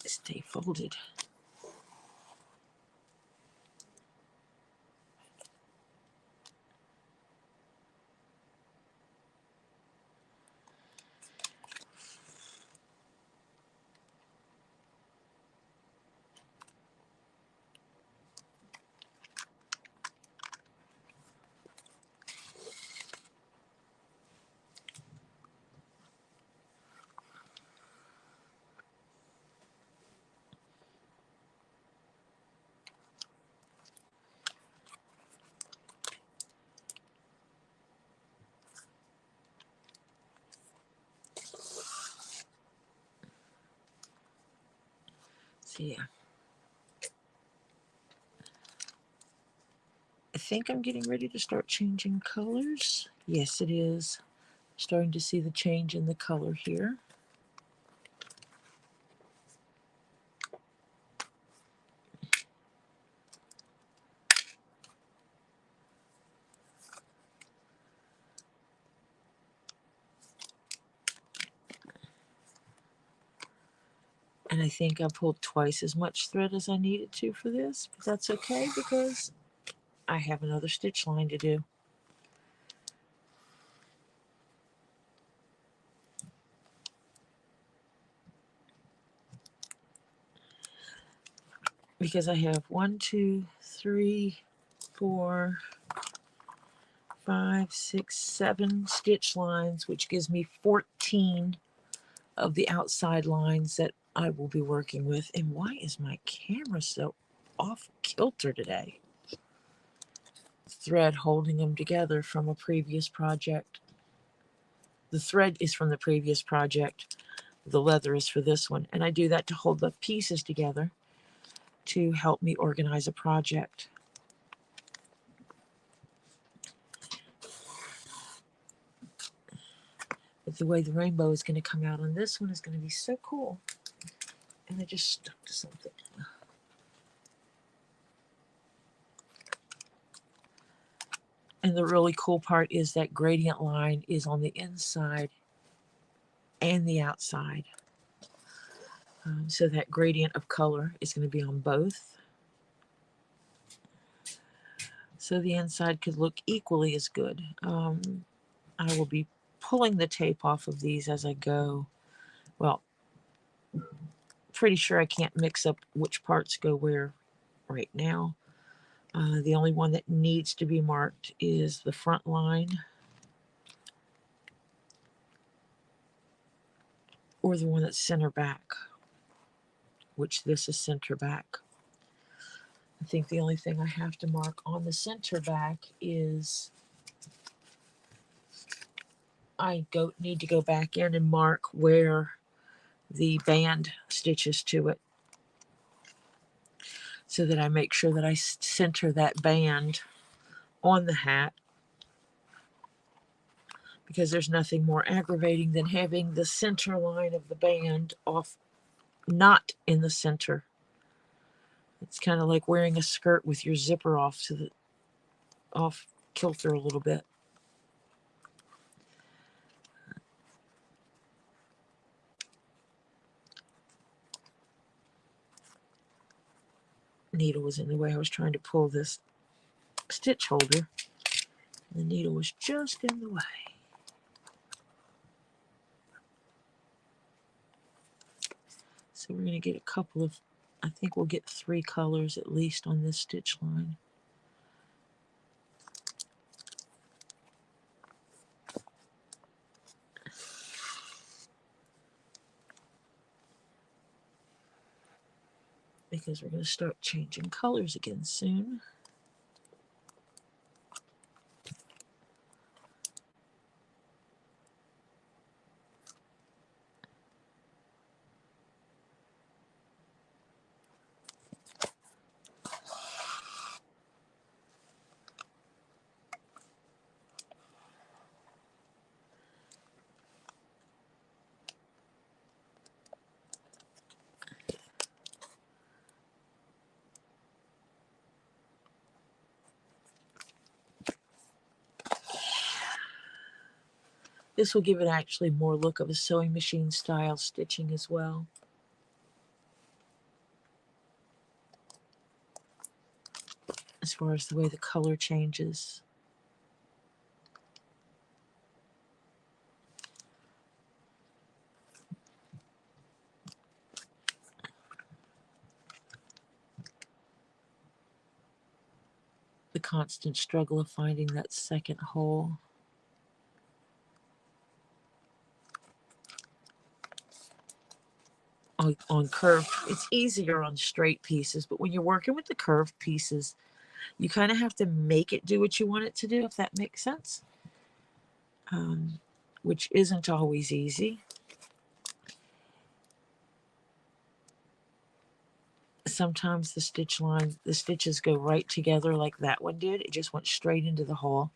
Stay folded. So yeah, I think I'm getting ready to start changing colors. Yes, it is. Starting to see the change in the color here. And I think I pulled twice as much thread as I needed to for this, but that's okay because I have another stitch line to do. Because I have 1, 2, 3, 4, 5, 6, 7 stitch lines, which gives me 14 of the outside lines that I will be working with. And why is my camera so off kilter today? Thread holding them together from a previous project. The thread is from the previous project. The leather is for this one. And I do that to hold the pieces together to help me organize a project. But the way the rainbow is going to come out on this one is going to be so cool. And I just stuck to something. And the really cool part is that gradient line is on the inside and the outside. So that gradient of color is going to be on both. So the inside could look equally as good. I will be pulling the tape off of these as I go. Well, pretty sure I can't mix up which parts go where right now. The only one that needs to be marked is the front line, or the one that's center back, which this is center back. I think the only thing I have to mark on the center back is I need to go back in and mark where the band stitches to it, so that I make sure that I center that band on the hat, because there's nothing more aggravating than having the center line of the band off, not in the center. It's kind of like wearing a skirt with your zipper off kilter a little bit. Needle was in the way. I was trying to pull this stitch holder, and the needle was just in the way. So we're going to get a couple of, I think we'll get 3 colors at least on this stitch line. Because we're going to start changing colors again soon. This will give it actually more look of a sewing machine style stitching as well. As far as the way the color changes. The constant struggle of finding that second hole. On curved, it's easier on straight pieces, but when you're working with the curved pieces, you kind of have to make it do what you want it to do, if that makes sense, which isn't always easy. Sometimes the stitches go right together like that one did. It just went straight into the hole.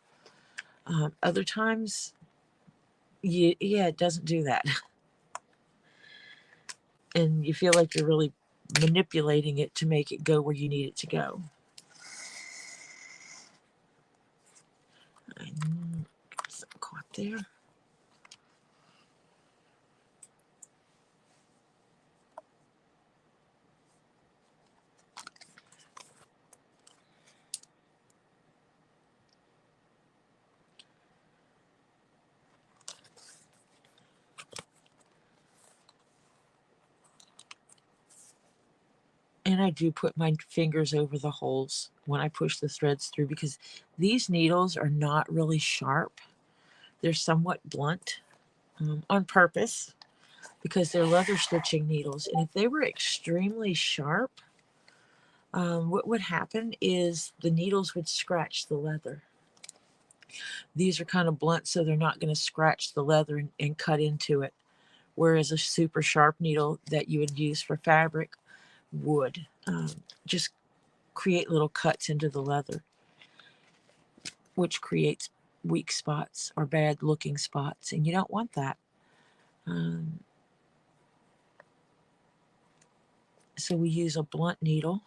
Other times, yeah, it doesn't do that. And you feel like you're really manipulating it to make it go where you need it to go. I got something caught there. And I do put my fingers over the holes when I push the threads through, because these needles are not really sharp. They're somewhat blunt on purpose, because they're leather stitching needles. And if they were extremely sharp, what would happen is the needles would scratch the leather. These are kind of blunt, so they're not going to scratch the leather and cut into it. Whereas a super sharp needle that you would use for fabric would just create little cuts into the leather, which creates weak spots or bad looking spots, and you don't want that. So we use a blunt needle,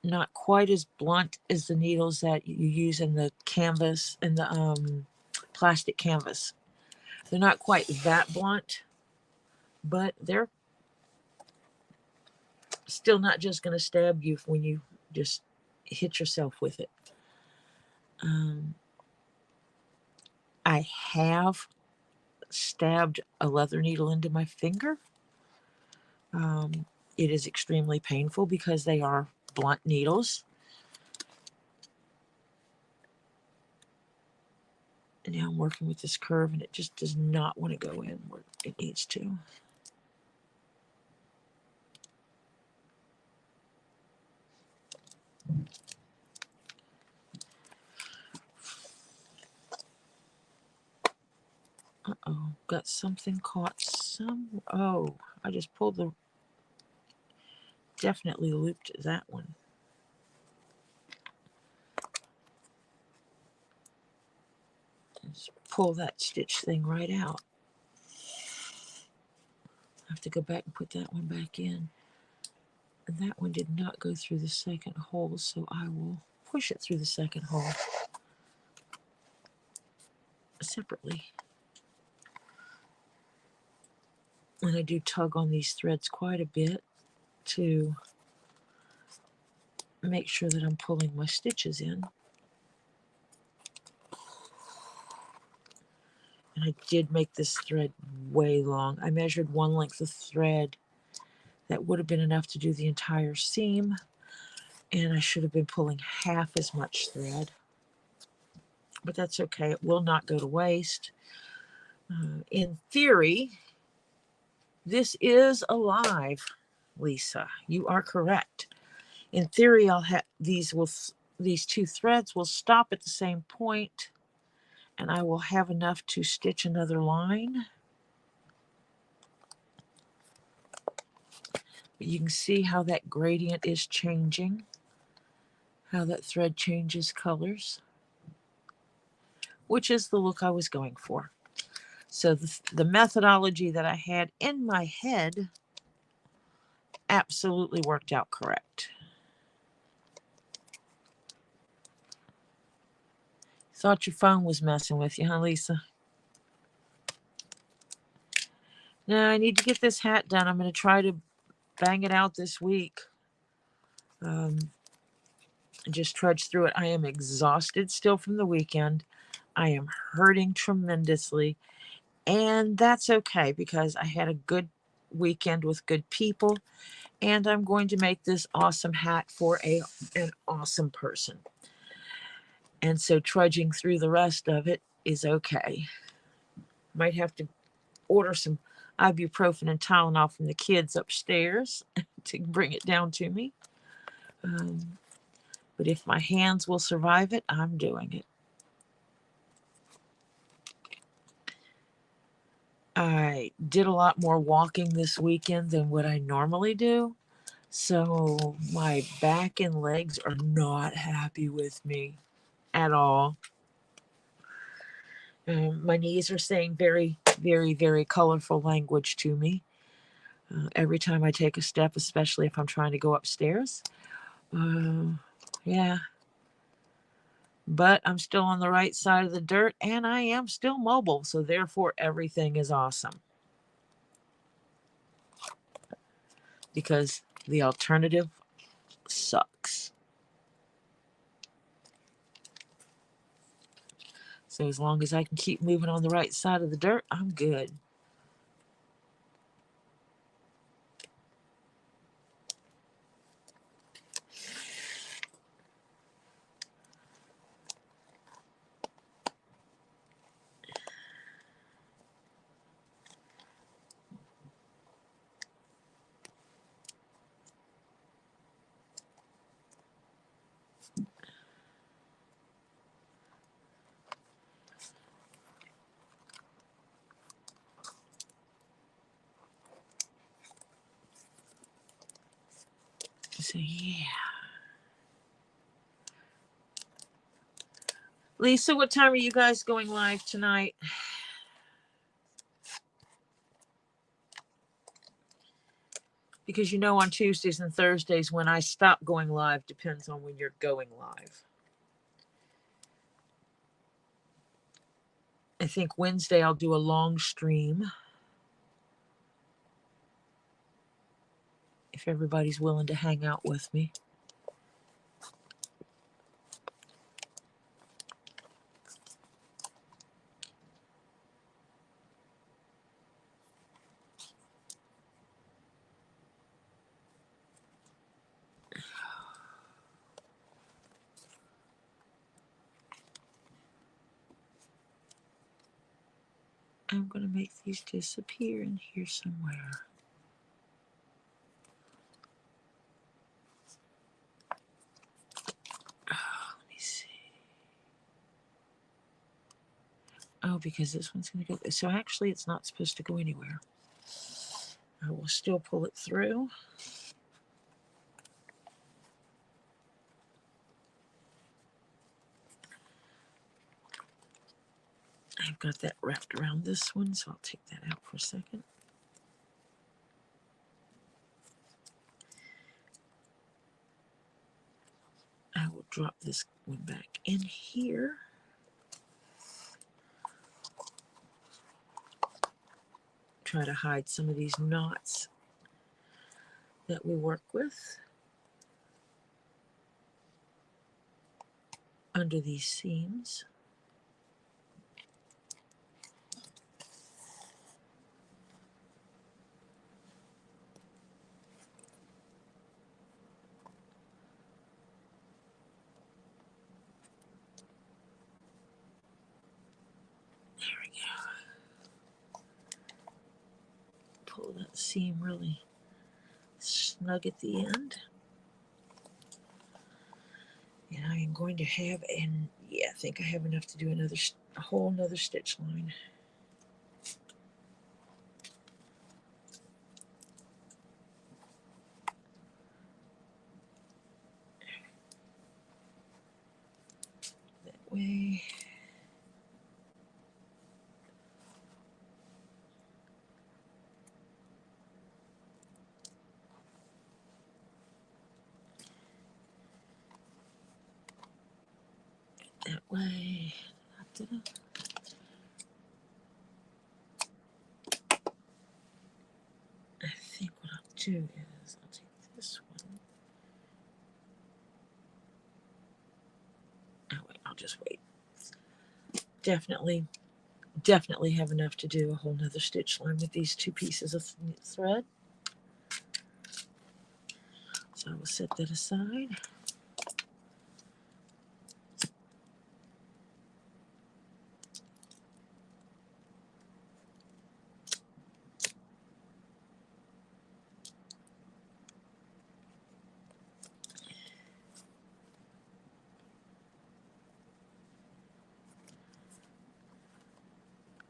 not quite as blunt as the needles that you use in the canvas, in the plastic canvas. They're not quite that blunt, but they're still not just going to stab you when you just hit yourself with it. I have stabbed a leather needle into my finger. It is extremely painful because they are blunt needles. And now I'm working with this curve, and it just does not want to go in where it needs to. Uh-oh, got something caught oh, I just pulled the, definitely looped that one. Just pull that stitch thing right out. I have to go back and put that one back in. And that one did not go through the second hole, so I will push it through the second hole separately. And I do tug on these threads quite a bit to make sure that I'm pulling my stitches in. And I did make this thread way long. I measured one length of thread that would have been enough to do the entire seam, and I should have been pulling half as much thread. But that's okay. It will not go to waste. In theory, this is alive, Lisa. You are correct. In theory, I'll have these two threads will stop at the same point, and I will have enough to stitch another line. But you can see how that gradient is changing, how that thread changes colors, which is the look I was going for. So the methodology that I had in my head absolutely worked out correct. Thought your phone was messing with you, huh, Lisa? Now I need to get this hat done. I'm going to try to bang it out this week. Just trudge through it. I am exhausted still from the weekend. I am hurting tremendously. And that's okay because I had a good weekend with good people. And I'm going to make this awesome hat for an awesome person. And so trudging through the rest of it is okay. Might have to order some ibuprofen and Tylenol from the kids upstairs to bring it down to me. But if my hands will survive it, I'm doing it. I did a lot more walking this weekend than what I normally do. So my back and legs are not happy with me at all. My knees are saying very, very, very colorful language to me. Every time I take a step, especially if I'm trying to go upstairs. Yeah. But I'm still on the right side of the dirt and I am still mobile. So therefore, everything is awesome. Because the alternative sucks. So as long as I can keep moving on the right side of the dirt, I'm good. So yeah. Lisa, what time are you guys going live tonight? Because you know on Tuesdays and Thursdays when I stop going live depends on when you're going live. I think Wednesday I'll do a long stream. If everybody's willing to hang out with me. I'm going to make these disappear in here somewhere. Let me see. Oh, because this one's going to go. So actually, it's not supposed to go anywhere. I will still pull it through. I've got that wrapped around this one, so I'll take that out for a second. I will drop this one back in here. Try to hide some of these knots that we work with under these seams. There we go. Pull that seam really snug at the end. And I am going to have, and yeah, I think I have enough to do a whole another stitch line. That way. That way. I think what I'll do is I'll take this one. Oh wait, I'll just wait. Definitely have enough to do a whole nother stitch line with these two pieces of thread. So I will set that aside.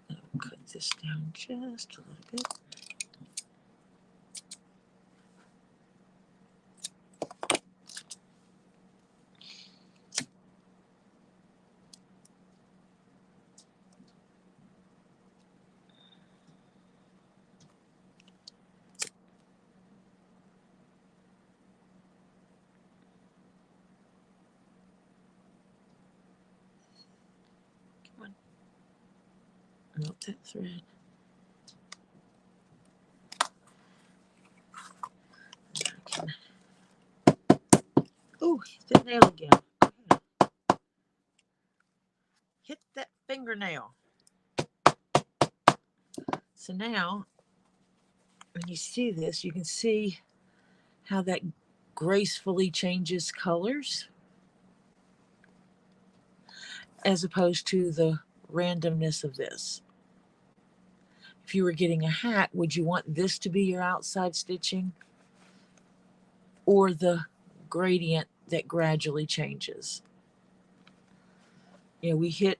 I'll cut this down just a little bit. Melt that thread. Oh, hit the nail again. Hit that fingernail. So now, when you see this, you can see how that gracefully changes colors as opposed to the randomness of this. If you were getting a hat, would you want this to be your outside stitching or the gradient that gradually changes? You know, we hit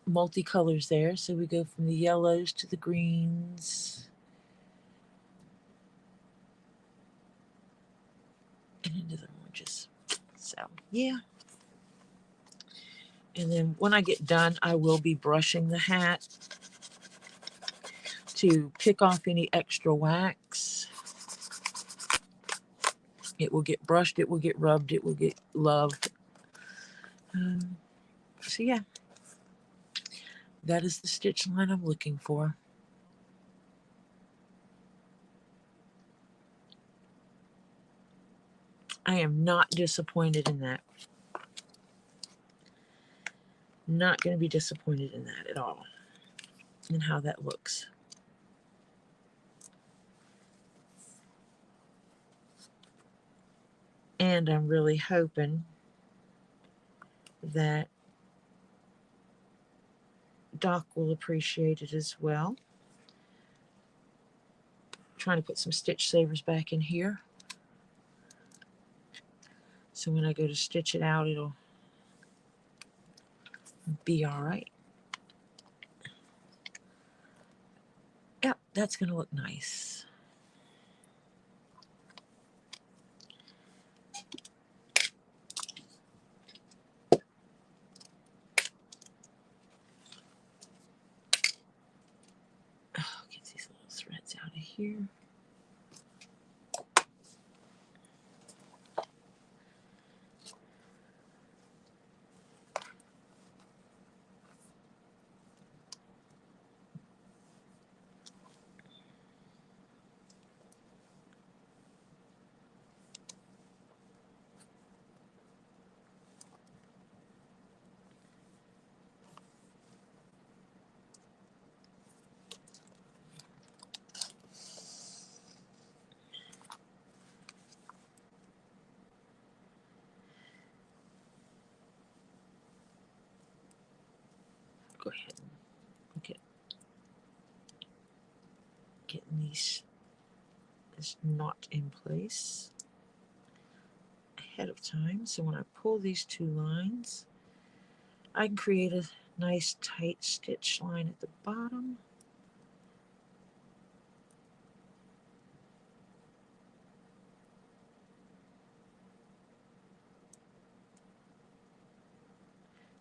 multicolors there, so we go from the yellows to the greens and into the oranges. So yeah. And then when I get done, I will be brushing the hat to pick off any extra wax. It will get brushed, it will get rubbed, it will get loved. So yeah, that is the stitch line I'm looking for. I am not disappointed in that. Not going to be disappointed in that at all, and how that looks. And I'm really hoping that Doc will appreciate it as well. I'm trying to put some stitch savers back in here, so when I go to stitch it out, it'll be all right. Yep, that's going to look nice. Oh, get these little threads out of here. Go ahead and look at getting this knot in place ahead of time, so when I pull these two lines, I can create a nice tight stitch line at the bottom.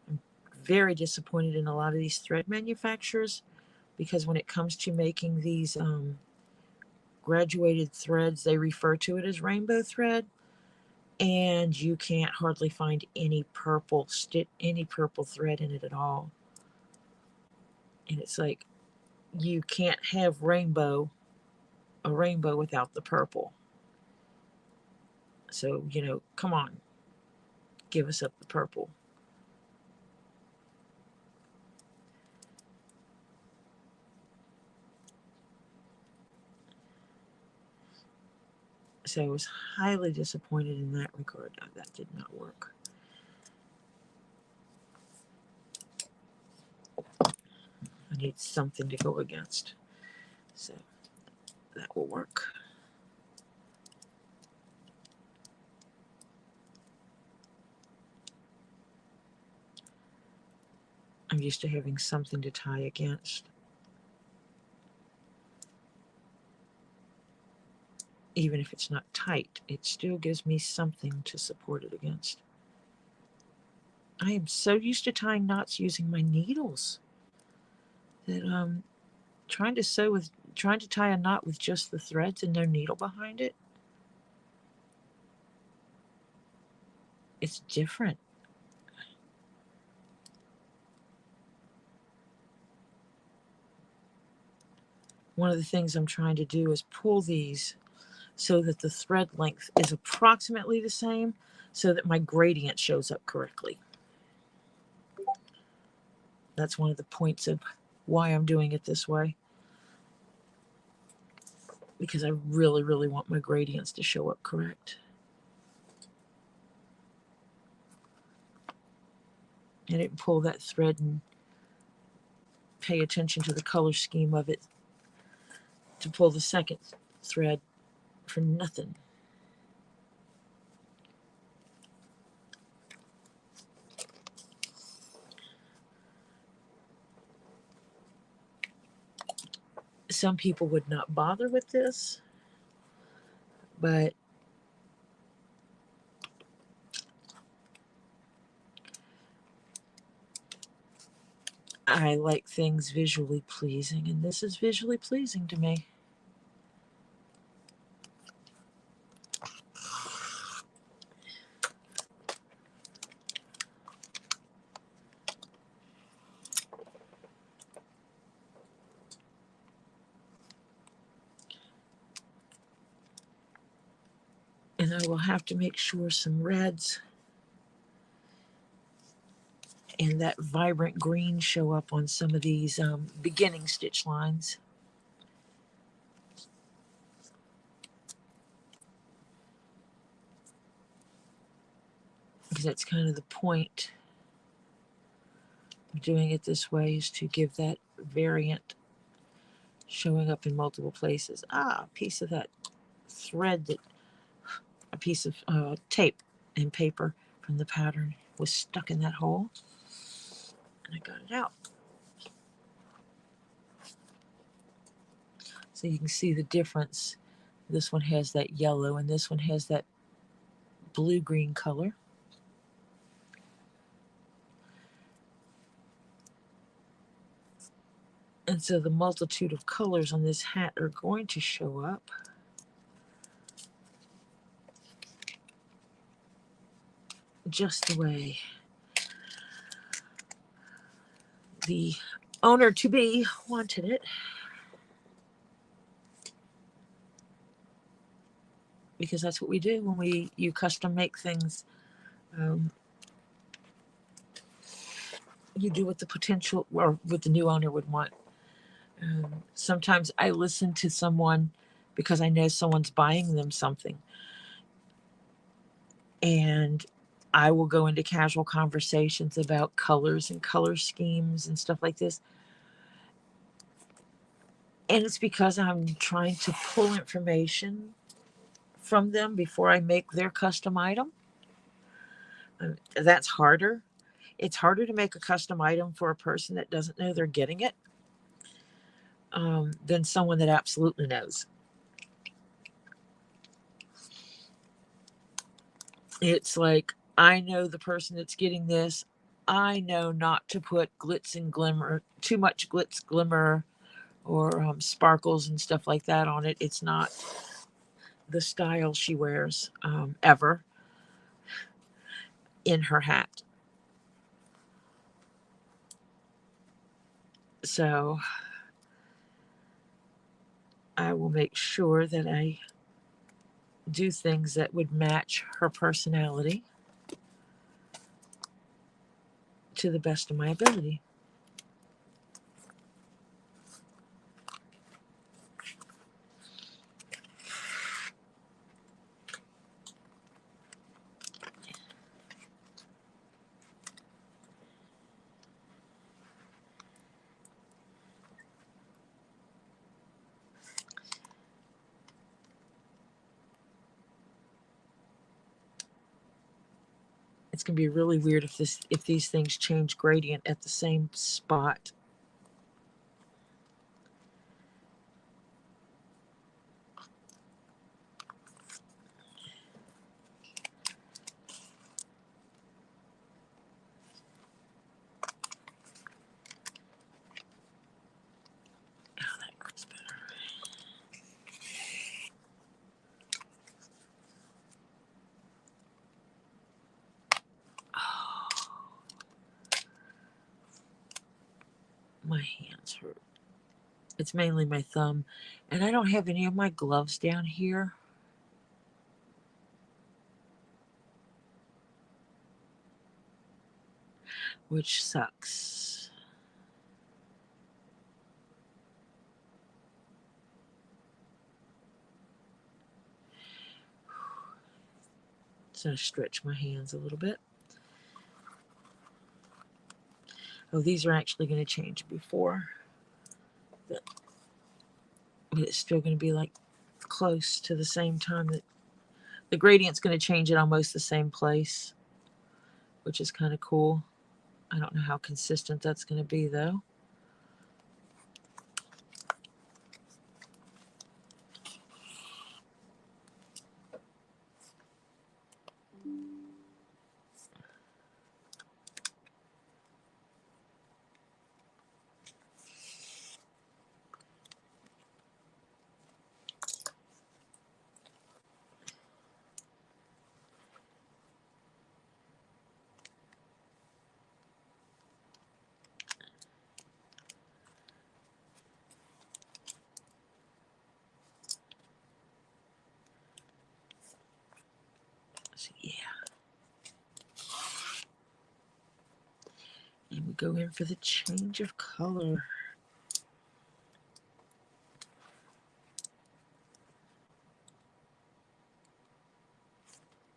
I'm very disappointed in a lot of these thread manufacturers, because when it comes to making these graduated threads, they refer to it as rainbow thread, and you can't hardly find any purple thread in it at all. And it's like, you can't have a rainbow without the purple. So, come on, give us up the purple. So I was highly disappointed in that regard. That did not work. I need something to go against. So that will work. I'm used to having something to tie against. Even if it's not tight, it still gives me something to support it against. I am so used to tying knots using my needles that trying to tie a knot with just the threads and no needle behind it, it's different. One of the things I'm trying to do is pull these so that the thread length is approximately the same, so that my gradient shows up correctly. That's one of the points of why I'm doing it this way, because I really, really want my gradients to show up correct. I didn't pull that thread and pay attention to the color scheme of it to pull the second thread for nothing. Some people would not bother with this, but I like things visually pleasing, and this is visually pleasing to me. And I will have to make sure some reds and that vibrant green show up on some of these beginning stitch lines. Because that's kind of the point of doing it this way, is to give that variant showing up in multiple places. A piece of that thread, a piece of tape and paper from the pattern was stuck in that hole, and I got it out. So you can see the difference. This one has that yellow and this one has that blue-green color. And so the multitude of colors on this hat are going to show up. Just the way the owner-to-be wanted it. Because that's what we do when you custom make things. You do what the potential or what the new owner would want. Sometimes I listen to someone because I know someone's buying them something, and I will go into casual conversations about colors and color schemes and stuff like this. And it's because I'm trying to pull information from them before I make their custom item. That's harder. It's harder to make a custom item for a person that doesn't know they're getting it than someone that absolutely knows. It's like, I know the person that's getting this. I know not to put glitz and glimmer, too much glitz, glimmer, or sparkles and stuff like that on it. It's not the style she wears ever in her hat. So I will make sure that I do things that would match her personality to the best of my ability. It's going to be really weird if these things change gradient at the same spot. Oh, that looks better. Oh, my hands hurt. It's mainly my thumb, and I don't have any of my gloves down here. Which sucks. So I stretch my hands a little bit. Oh, these are actually going to change before. But it's still going to be like close to the same time that the gradient's going to change at almost the same place, which is kind of cool. I don't know how consistent that's going to be though. So yeah. And we go in for the change of color.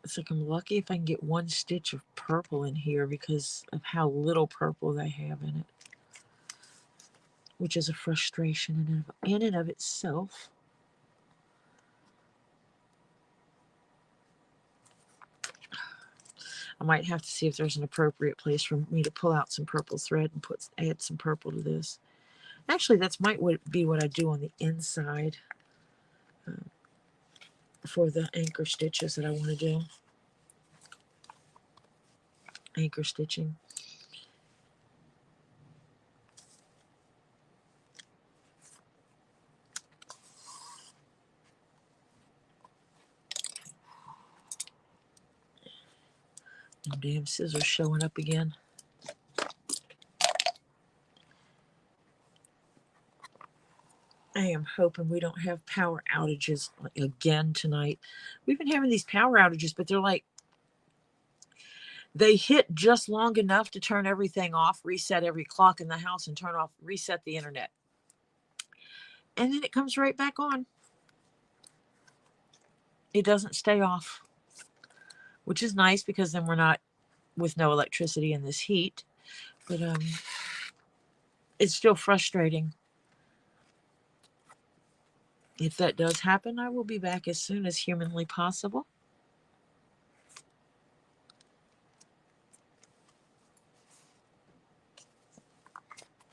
It's like I'm lucky if I can get one stitch of purple in here because of how little purple I have in it, which is a frustration in and of itself. I might have to see if there's an appropriate place for me to pull out some purple thread and add some purple to this. Actually, that's might be what I do on the inside for the anchor stitches that I want to do. Anchor stitching. Them damn scissors showing up again. I am hoping we don't have power outages again tonight. We've been having these power outages, but they're like, they hit just long enough to turn everything off, reset every clock in the house, and reset the internet. And then it comes right back on. It doesn't stay off, which is nice because then we're not with no electricity in this heat. But it's still frustrating. If that does happen, I will be back as soon as humanly possible.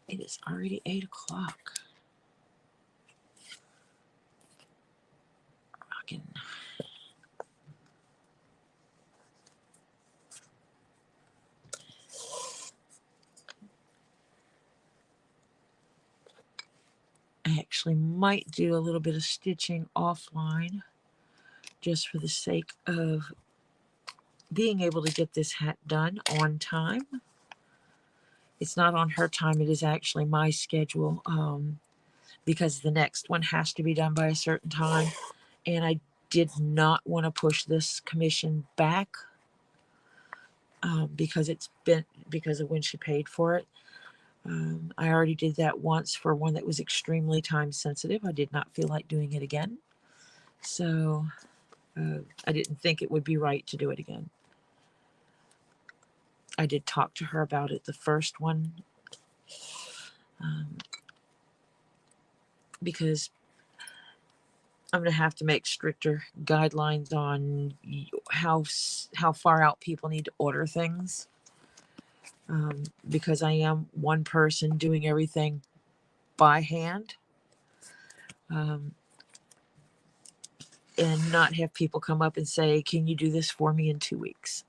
It is already 8 o'clock. Rockin'. I actually might do a little bit of stitching offline just for the sake of being able to get this hat done on time. It's not on her time. It is actually my schedule, because the next one has to be done by a certain time. And I did not want to push this commission back, because of when she paid for it. I already did that once for one that was extremely time sensitive. I did not feel like doing it again. So I didn't think it would be right to do it again. I did talk to her about it, the first one, because I'm going to have to make stricter guidelines on how far out people need to order things, because I am one person doing everything by hand, and not have people come up and say, can you do this for me in 2 weeks?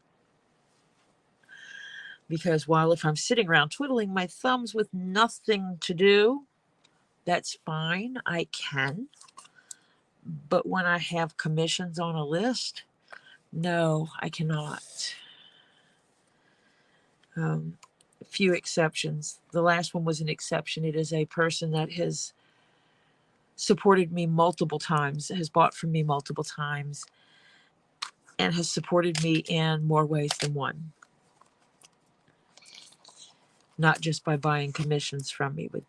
Because while if I'm sitting around twiddling my thumbs with nothing to do, that's fine, I can. But when I have commissions on a list, no, I cannot. Few exceptions. The last one was an exception. It is a person that has supported me multiple times, has bought from me multiple times, and has supported me in more ways than one. Not just by buying commissions from me, but,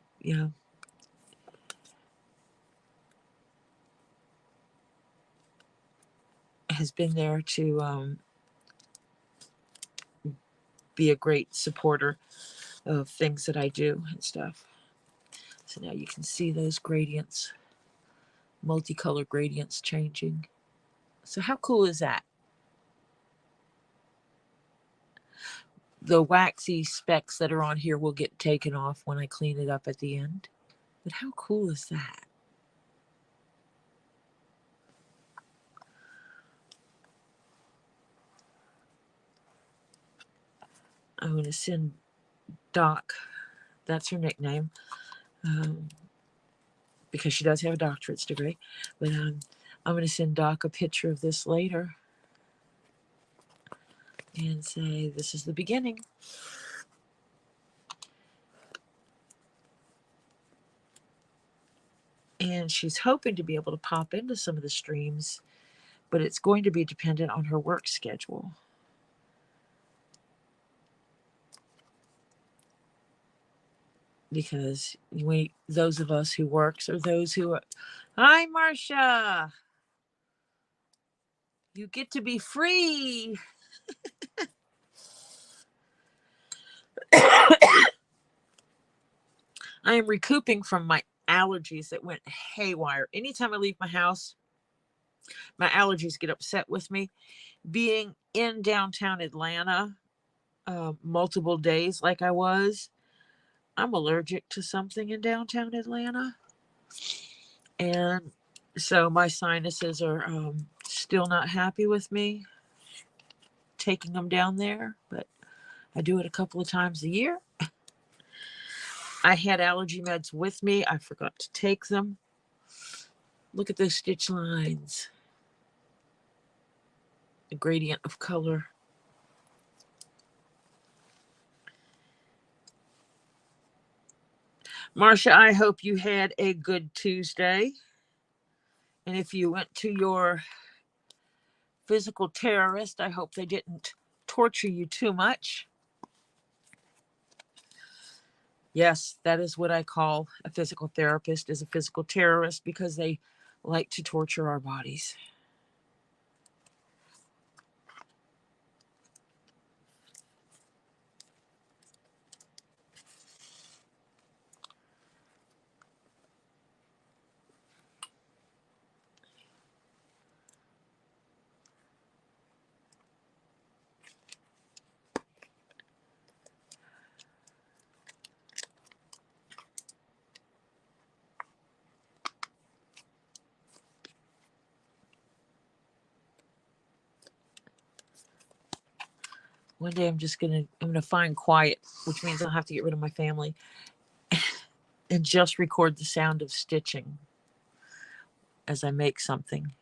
has been there to be a great supporter of things that I do and stuff. So now you can see those gradients, multicolor gradients changing. So how cool is that? The waxy specks that are on here will get taken off when I clean it up at the end. But how cool is that? I'm going to send Doc, that's her nickname, because she does have a doctorate's degree. But I'm going to send Doc a picture of this later and say, this is the beginning. And she's hoping to be able to pop into some of the streams, but it's going to be dependent on her work schedule. Because those of us who works, or those who are... Hi, Marcia! You get to be free! I am recouping from my allergies that went haywire. Anytime I leave my house, my allergies get upset with me. Being in downtown Atlanta multiple days like I was, I'm allergic to something in downtown Atlanta. And so my sinuses are still not happy with me taking them down there, but I do it a couple of times a year. I had allergy meds with me. I forgot to take them. Look at those stitch lines. The gradient of color. Marcia, I hope you had a good Tuesday. And if you went to your physical therapist, I hope they didn't torture you too much. Yes, that is what I call a physical therapist, is a physical terrorist, because they like to torture our bodies. One day I'm gonna find quiet, which means I'll have to get rid of my family, and just record the sound of stitching as I make something,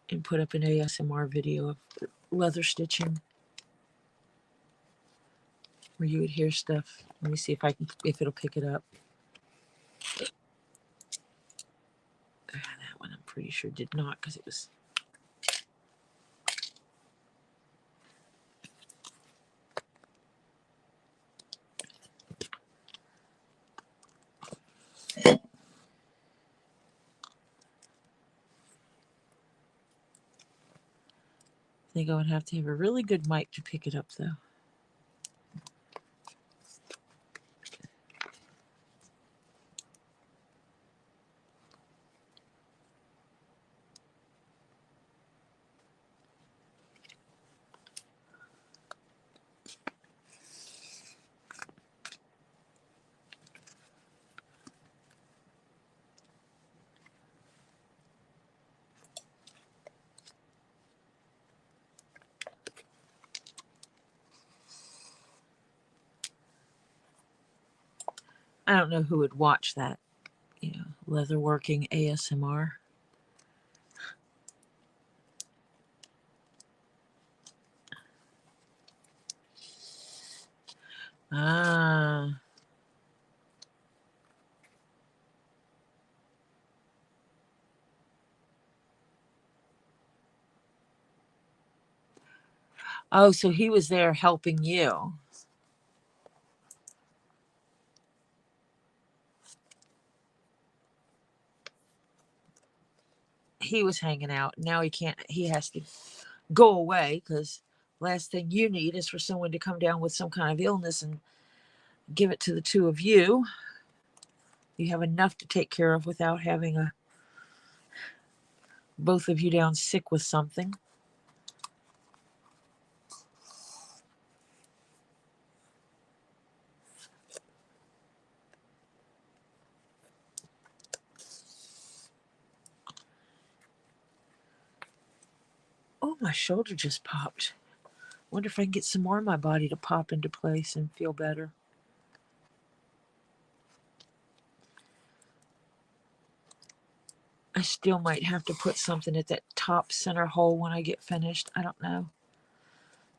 and put up an ASMR video of leather stitching. where you would hear stuff. Let me see if it'll pick it up. That one I'm pretty sure did not, because it was. I think I would have to have a really good mic to pick it up, though. I don't know who would watch that, leatherworking ASMR. Ah. Oh, so he was there helping you. He was hanging out. Now he has to go away, because last thing you need is for someone to come down with some kind of illness and give it to the two of you. You have enough to take care of without having both of you down sick with something. Oh, my shoulder just popped. Wonder if I can get some more of my body to pop into place and feel better. I still might have to put something at that top center hole when I get finished. I don't know.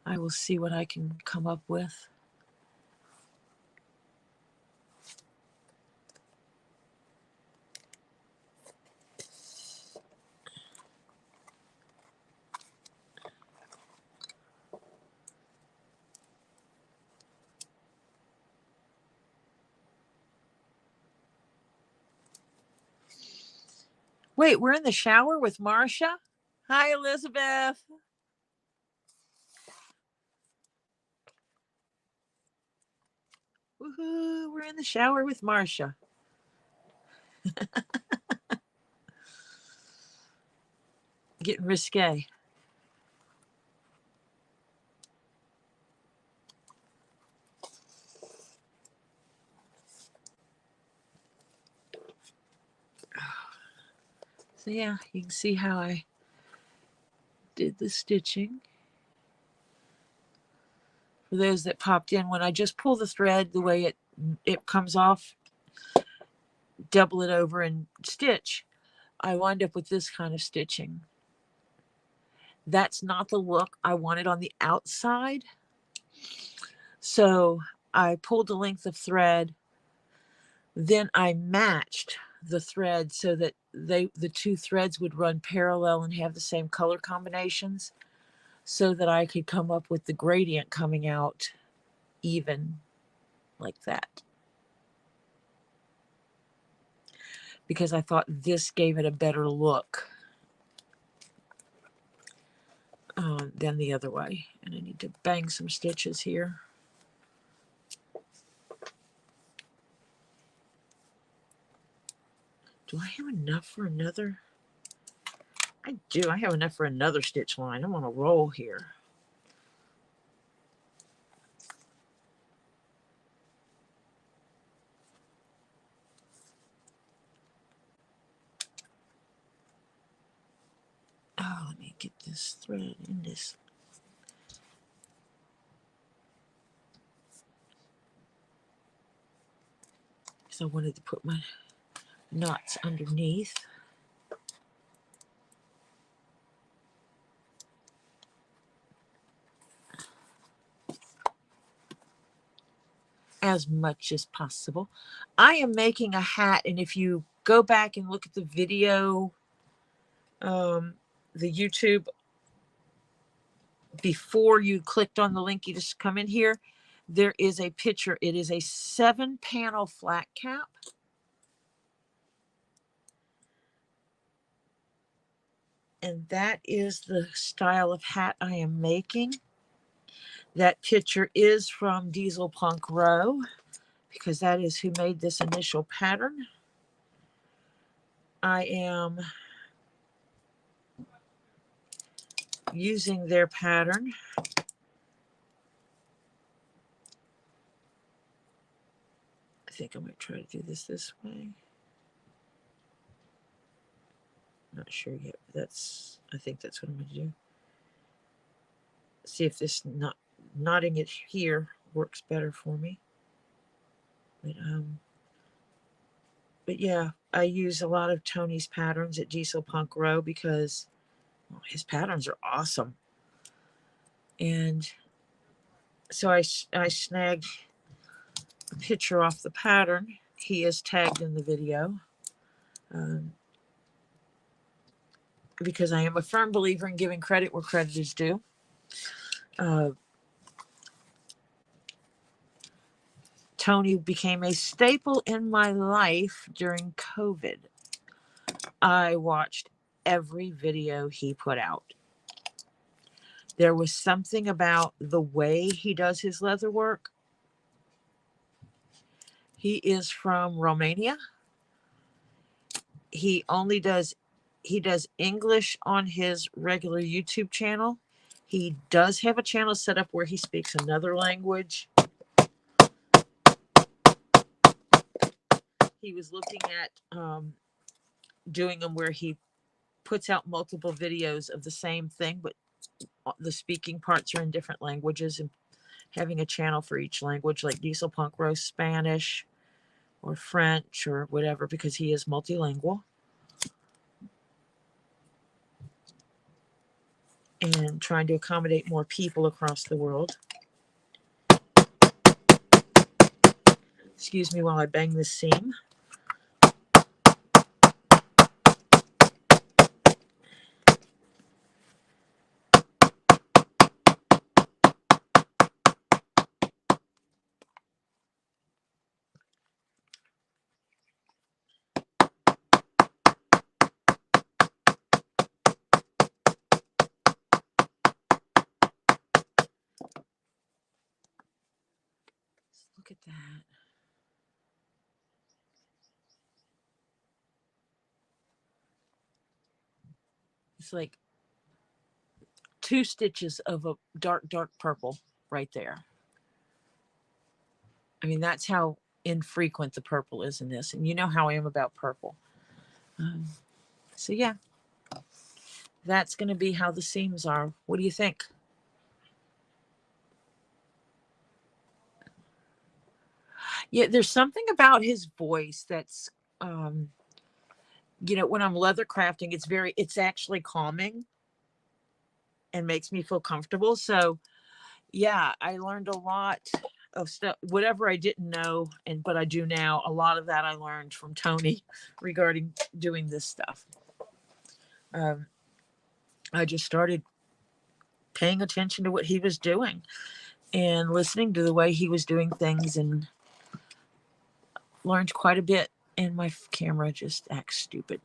I will see what I can come up with. Wait, we're in the shower with Marcia? Hi, Elizabeth. Woohoo, we're in the shower with Marcia. Getting risque. So yeah, you can see how I did the stitching. For those that popped in, when I just pull the thread the way it comes off, double it over and stitch, I wind up with this kind of stitching. That's not the look I wanted on the outside. So I pulled a length of thread, then I matched the thread so that the two threads would run parallel and have the same color combinations, so that I could come up with the gradient coming out even like that. Because I thought this gave it a better look than the other way. And I need to bang some stitches here. Do I have enough for another? I do. I have enough for another stitch line. I'm on a roll here. Oh, let me get this thread in this. Because I wanted to put my knots underneath. as much as possible. I am making a hat, and if you go back and look at the video, the YouTube, before you clicked on the link, you just come in here, there is a picture. It is a 7-panel flat cap. And that is the style of hat I am making. That picture is from Diesel Punk Row, because that is who made this initial pattern. I am using their pattern. I think I'm going to try to do this way. Not sure yet, but I think that's what I'm going to do. See if this knotting it here works better for me. But yeah, I use a lot of Tony's patterns at Diesel Punk Row because his patterns are awesome. And so I snagged a picture off the pattern. He is tagged in the video. Because I am a firm believer in giving credit where credit is due. Tony became a staple in my life during COVID. I watched every video he put out. There was something about the way he does his leather work. He is from Romania. He does English on his regular YouTube channel. He does have a channel set up where he speaks another language. He was looking at doing them where he puts out multiple videos of the same thing, but the speaking parts are in different languages, and having a channel for each language, like Diesel Punk Row Spanish or French or whatever, because he is multilingual. And trying to accommodate more people across the world. Excuse me while I bang this seam. Look at that. It's like 2 stitches of a dark, dark purple right there. I mean, that's how infrequent the purple is in this. And you know how I am about purple. So yeah, that's going to be how the seams are. What do you think? Yeah, there's something about his voice that's, you know, when I'm leather crafting, it's actually calming and makes me feel comfortable. So yeah, I learned a lot of stuff, whatever I didn't know, but I do now. A lot of that I learned from Tony regarding doing this stuff. I just started paying attention to what he was doing and listening to the way he was doing things, and learned quite a bit. And my camera just acts stupid.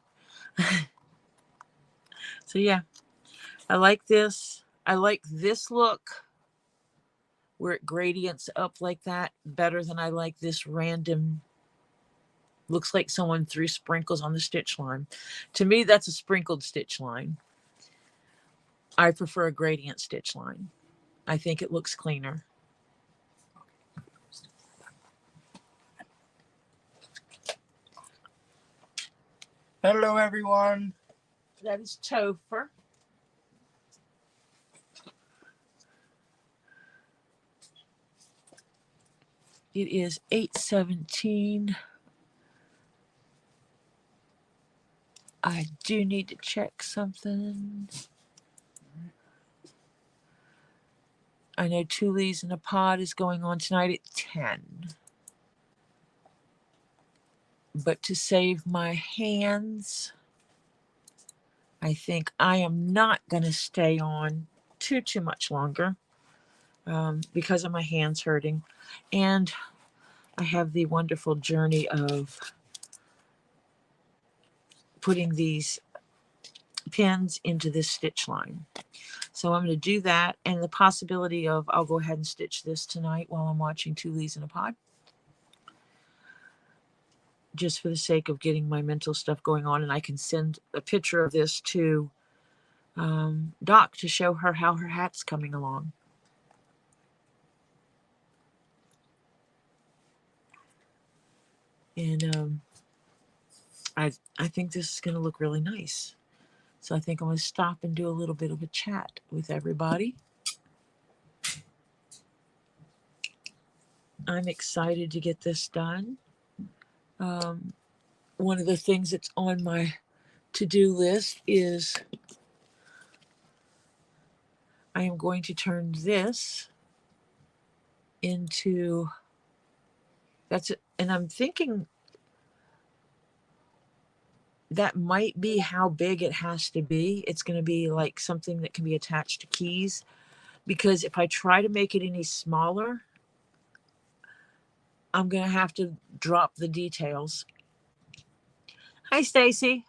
So yeah, I like this. I like this look where it gradients up like that better than I like this random, looks like someone threw sprinkles on the stitch line. To me, that's a sprinkled stitch line. I prefer a gradient stitch line. I think it looks cleaner.
Hello, everyone.
That is Topher. It is 8:17. I do need to check something. I know Two Leaves in a Pod is going on tonight at 10. But to save my hands, I think I am not going to stay on too much longer because of my hands hurting. And I have the wonderful journey of putting these pins into this stitch line. So I'm going to do that, and the possibility of I'll go ahead and stitch this tonight while I'm watching Two Leaves in a Pod, just for the sake of getting my mental stuff going on. And I can send a picture of this to Doc to show her how her hat's coming along. And I think this is going to look really nice. So I think I'm going to stop and do a little bit of a chat with everybody. I'm excited to get this done. One of the things that's on my to-do list is I am going to turn this into, that's it. And I'm thinking that might be how big it has to be. It's going to be like something that can be attached to keys, because if I try to make it any smaller, I'm going to have to drop the details. Hi, Stacy.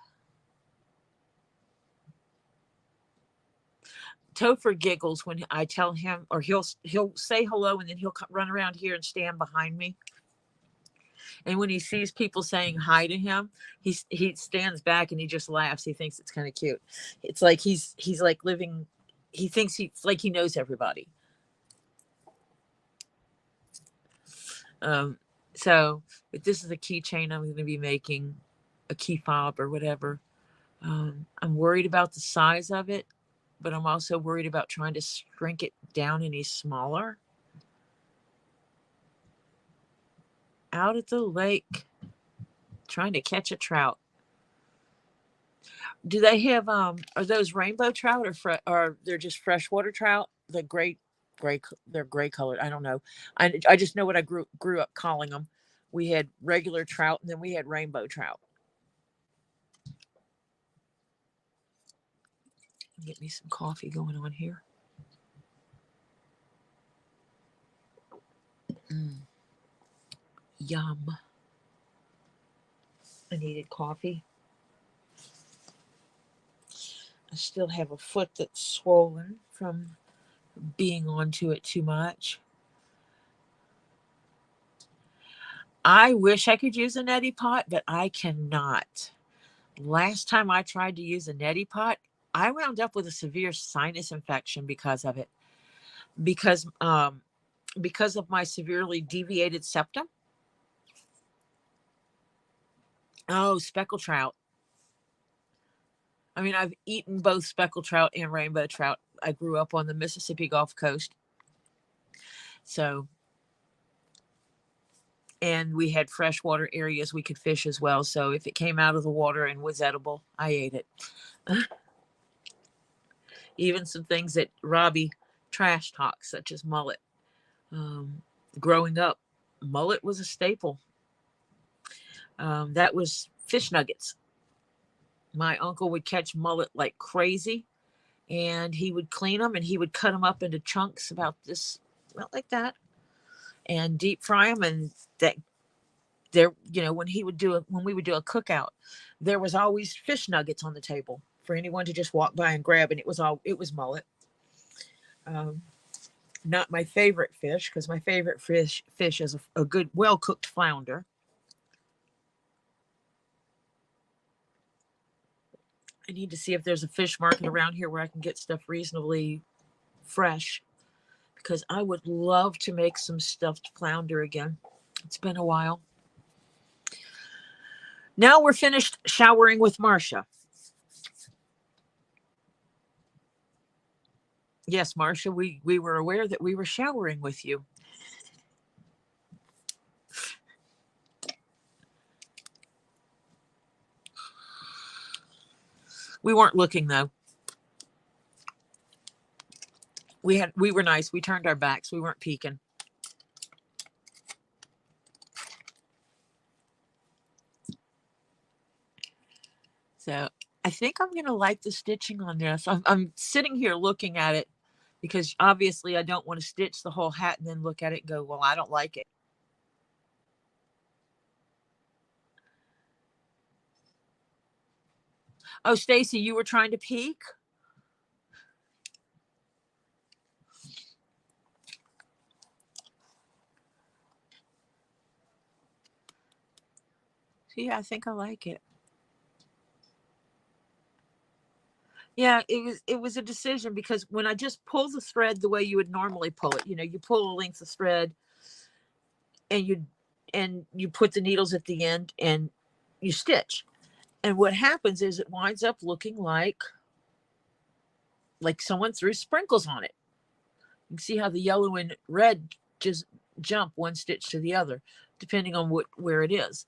Topher giggles when I tell him, or he'll say hello, and then he'll run around here and stand behind me. And when he sees people saying hi to him, he stands back and he just laughs. He thinks it's kind of cute. It's like he's like living. He thinks he's like he knows everybody. So if this is a keychain I'm going to be making, a key fob or whatever, I'm worried about the size of it, but I'm also worried about trying to shrink it down any smaller. Out at the lake, trying to catch a trout. Do they have are those rainbow trout, or they're just freshwater trout? The gray, they're gray colored. I don't know. I just know what I grew up calling them. We had regular trout, and then we had rainbow trout. Get me some coffee going on here. Yum. I needed coffee. I still have a foot that's swollen from being onto it too much. I wish I could use a neti pot, but I cannot. Last time I tried to use a neti pot, I wound up with a severe sinus infection because of it. Because of my severely deviated septum. Oh, speckled trout. I mean, I've eaten both speckled trout and rainbow trout. I grew up on the Mississippi Gulf Coast. So, and we had freshwater areas we could fish as well. So if it came out of the water and was edible, I ate it. Even some things that Robbie trash talks, such as mullet. Growing up, mullet was a staple. That was fish nuggets. My uncle would catch mullet like crazy, and he would clean them, and he would cut them up into chunks about like that, and deep fry them. And that there, when we would do a cookout, there was always fish nuggets on the table for anyone to just walk by and grab, and it was mullet. Not my favorite fish, because my favorite fish is a good, well-cooked flounder. I need to see if there's a fish market around here where I can get stuff reasonably fresh, because I would love to make some stuffed flounder again. It's been a while. Now we're finished showering with Marcia. Yes, Marcia, we were aware that we were showering with you. We weren't looking, though. We were nice. We turned our backs. We weren't peeking. So I think I'm going to like the stitching on this. I'm sitting here looking at it because obviously I don't want to stitch the whole hat and then look at it and go, well, I don't like it. Oh, Stacy, you were trying to peek? See, I think I like it. Yeah, it was a decision because when I just pull the thread the way you would normally pull it, you pull a length of thread and you put the needles at the end and you stitch. And what happens is it winds up looking like someone threw sprinkles on it. You can see how the yellow and red just jump one stitch to the other, depending on where it is.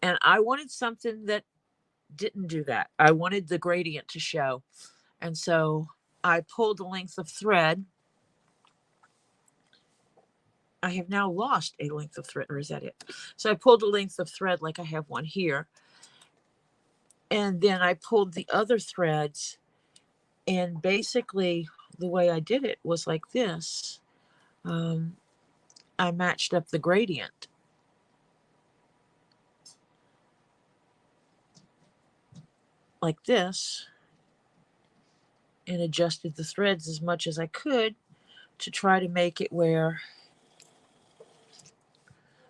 And I wanted something that didn't do that. I wanted the gradient to show. And so I pulled a length of thread. I have now lost a length of thread, or is that it? So I pulled a length of thread like I have one here. And then I pulled the other threads, and basically the way I did it was like this. I matched up the gradient. Like this, and adjusted the threads as much as I could to try to make it where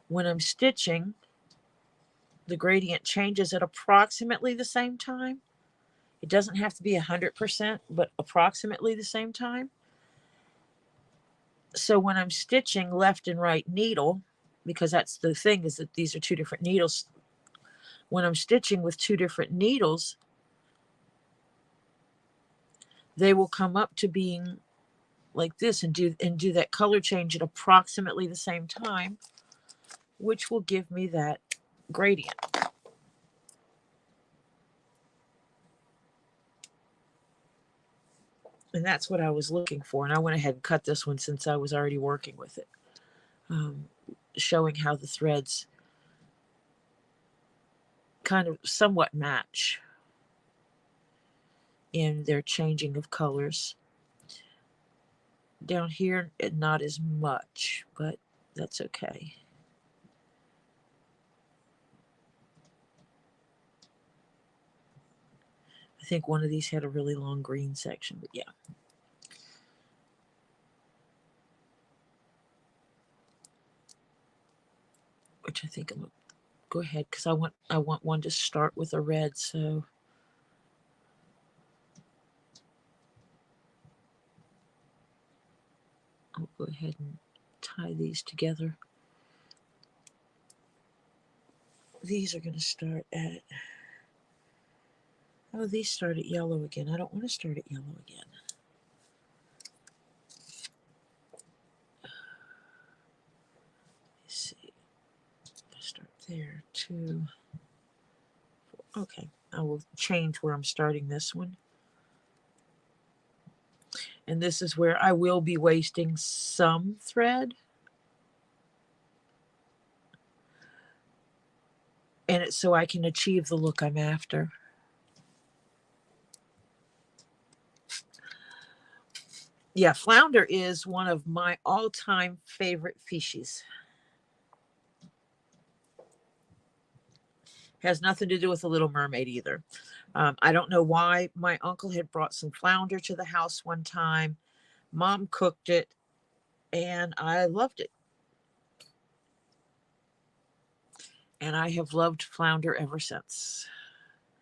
when I'm stitching, the gradient changes at approximately the same time. It doesn't have to be 100%, but approximately the same time. So when I'm stitching left and right needle, because that's the thing, is that these are two different needles. When I'm stitching with two different needles, they will come up to being like this and do that color change at approximately the same time, which will give me that gradient. And that's what I was looking for. And I went ahead and cut this one since I was already working with it, showing how the threads kind of somewhat match in their changing of colors. Down here, not as much, but that's okay. I think one of these had a really long green section, but yeah. Which I think I'm gonna go ahead because I want one to start with a red, so I'll go ahead and tie these together. These are going to start at, oh, these start at yellow again. I don't want to start at yellow again. Let's see. I start there, 2, 4. Okay, I will change where I'm starting this one. And this is where I will be wasting some thread. And it's so I can achieve the look I'm after. Yeah, flounder is one of my all-time favorite fishes. Has nothing to do with the Little Mermaid either. I don't know why. My uncle had brought some flounder to the house one time. Mom cooked it, and I loved it. And I have loved flounder ever since.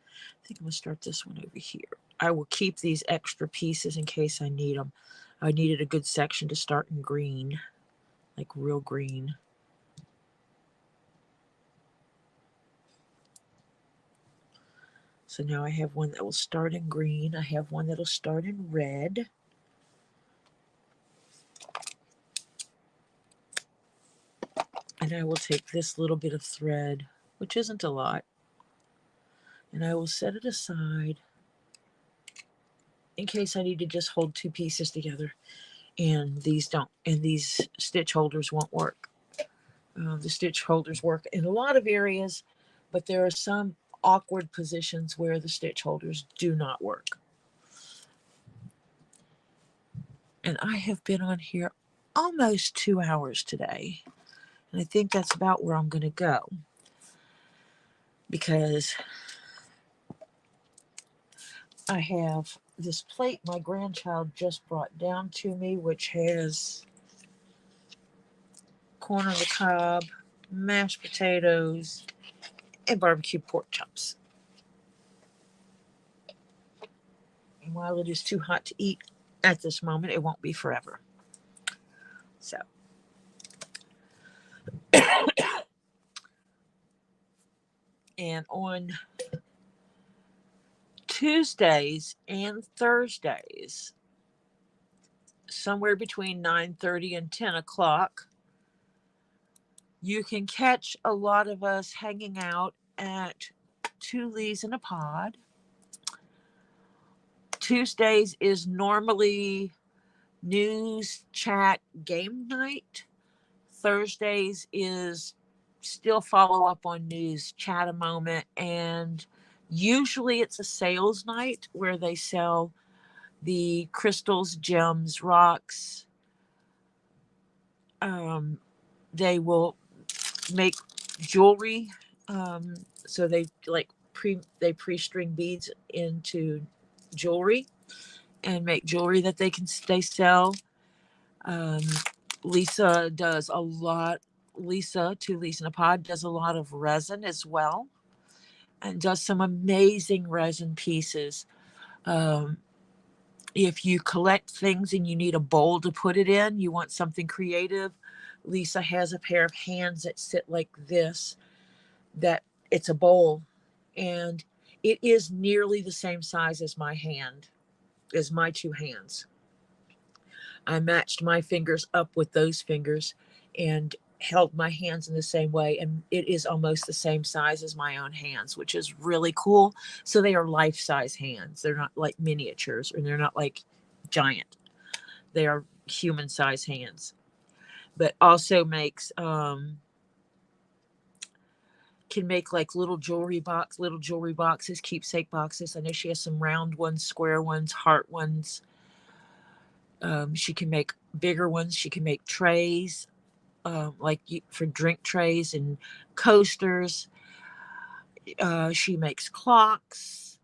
I think I'm going to start this one over here. I will keep these extra pieces in case I need them. I needed a good section to start in green, like real green. So now I have one that will start in green. I have one that will start in red. And I will take this little bit of thread, which isn't a lot, and I will set it aside in case I need to just hold 2 pieces together. And these stitch holders won't work. The stitch holders work in a lot of areas, but there are some awkward positions where the stitch holders do not work. And I have been on here almost 2 hours today. And I think that's about where I'm going to go. Because I have this plate my grandchild just brought down to me, which has corn on the cob, mashed potatoes, and barbecue pork chops. And while it is too hot to eat at this moment, it won't be forever. So, and on Tuesdays and Thursdays, somewhere between 9:30 and 10 o'clock, you can catch a lot of us hanging out at Two Lees in a Pod. Tuesdays is normally news, chat, game night. Thursdays is still follow up on news, chat a moment, and usually it's a sales night where they sell the crystals, gems, rocks. They will make jewelry. So they pre-string beads into jewelry and make jewelry that they sell. Lisa does a lot. Lisa, Two Leaves in a Pod, does a lot of resin as well, and does some amazing resin pieces. If you collect things and you need a bowl to put it in, you want something creative, Lisa has a pair of hands that sit like this, that it's a bowl, and it is nearly the same size as my hand, as my two hands. I matched my fingers up with those fingers and held my hands in the same way, and it is almost the same size as my own hands, which is really cool. So they are life-size hands. They're not like miniatures, or they're not like giant. They are human-size hands. But also makes can make like little jewelry boxes, keepsake boxes. I know she has some round ones, square ones, heart ones. She can make bigger ones. She can make trays, like for drink trays and coasters. She makes clocks.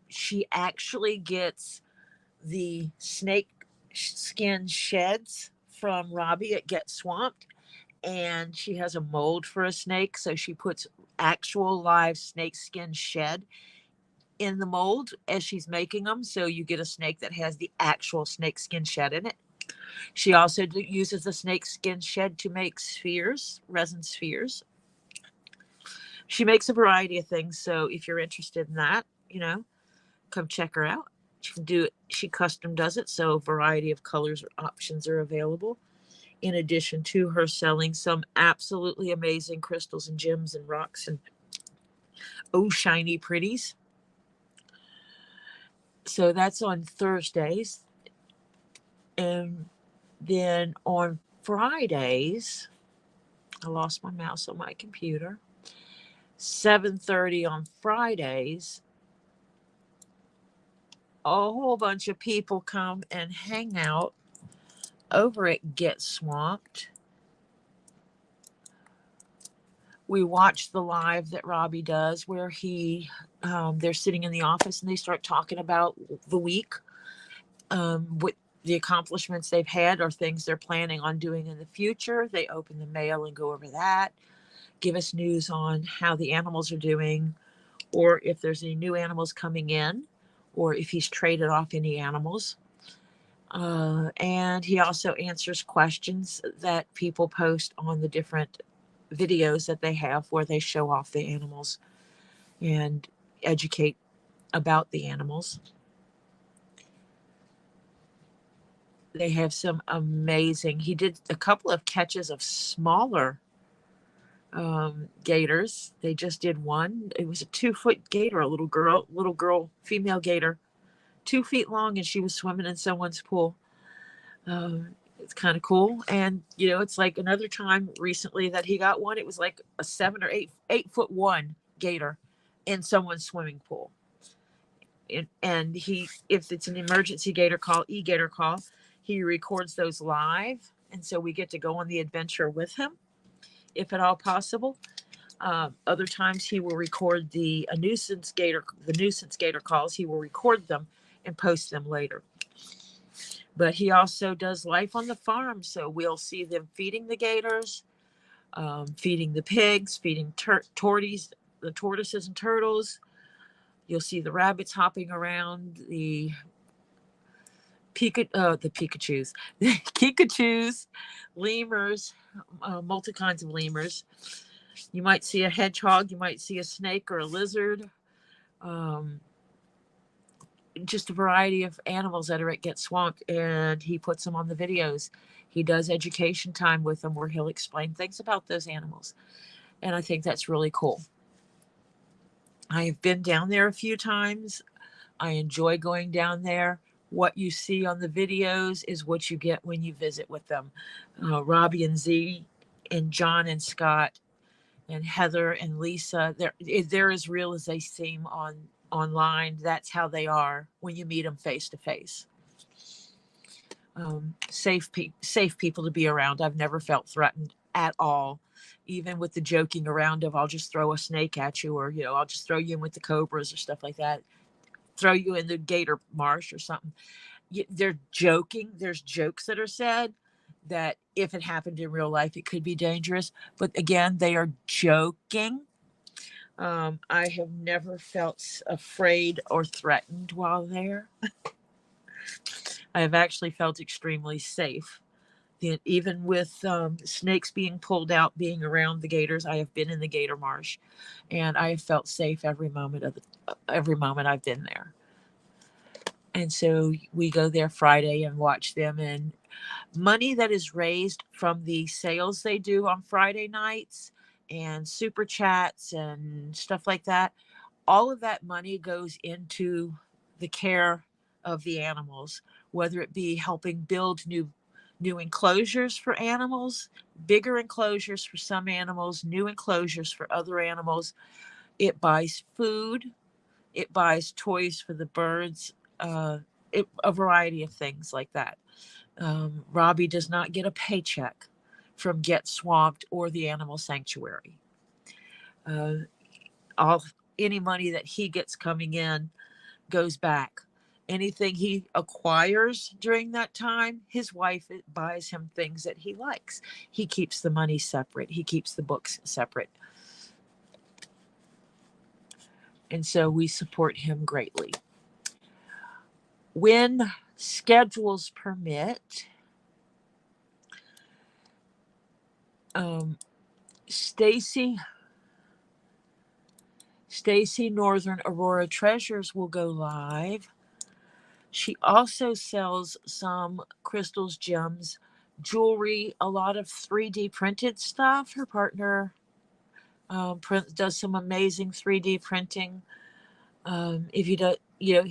She actually gets the snake skin sheds from Robbie at Get Swamped, and she has a mold for a snake, so she puts actual live snake skin shed in the mold as she's making them, so you get a snake that has the actual snake skin shed in it. She also uses the snake skin shed to make spheres, resin spheres. She makes a variety of things, so if you're interested in that, come check her out. She can do it. She custom does it, so a variety of colors or options are available. In addition to her selling some absolutely amazing crystals and gems and rocks and shiny pretties. So that's on Thursdays. And then on Fridays, I lost my mouse on my computer. 7:30 on Fridays, a whole bunch of people come and hang out over at Get Swamped. We watch the live that Robbie does where they're sitting in the office and they start talking about the week, what the accomplishments they've had or things they're planning on doing in the future. They open the mail and go over that, give us news on how the animals are doing, or if there's any new animals coming in, or if he's traded off any animals. And he also answers questions that people post on the different videos that they have where they show off the animals and educate about the animals. They have some amazing, he did a couple of catches of smaller gators. They just did one. It was a 2-foot gator, a little girl, female gator, 2 feet long, and she was swimming in someone's pool. it's kind of cool. And it's like another time recently that he got one. It was like a 7 or 8 foot gator in someone's swimming pool. And if it's an emergency gator call, he records those live, and so we get to go on the adventure with him, if at all possible. Other times he will record the nuisance gator calls. He will record them and post them later. But he also does life on the farm, so we'll see them feeding the gators, feeding the pigs, feeding the tortoises and turtles. You'll see the rabbits hopping around, the Pikachus, lemurs, multi kinds of lemurs. You might see a hedgehog, you might see a snake or a lizard, just a variety of animals that get swamped, and he puts them on the videos. He does education time with them where he'll explain things about those animals, and I think that's really cool. I have been down there a few times. I enjoy going down there. What you see on the videos is what you get when you visit with them. Robbie and Z and John and Scott and Heather and Lisa, they're as real as they seem online. That's how they are when you meet them face to face. Safe people to be around. I've never felt threatened at all, even with the joking around of I'll just throw a snake at you, or I'll just throw you in with the cobras or stuff like that, throw you in the gator marsh or something. They're joking. There's jokes that are said that if it happened in real life, it could be dangerous. But again, they are joking. I have never felt afraid or threatened while there. I have actually felt extremely safe. Even with snakes being pulled out, being around the gators, I have been in the gator marsh, and I have felt safe every moment I've been there. And so we go there Friday and watch them, and money that is raised from the sales they do on Friday nights and super chats and stuff like that, all of that money goes into the care of the animals, whether it be helping build new enclosures for animals, bigger enclosures for some animals, new enclosures for other animals. It buys food, it buys toys for the birds, a variety of things like that. Robbie does not get a paycheck from Get Swamped or the Animal Sanctuary. Any money that he gets coming in goes back. Anything he acquires during that time, his wife buys him things that he likes. He keeps the money separate. He keeps the books separate. And so we support him greatly. When schedules permit, Stacy Northern Aurora Treasures will go live. She also sells some crystals, gems, jewelry, a lot of 3D printed stuff. Her partner does some amazing 3D printing. If you don't, you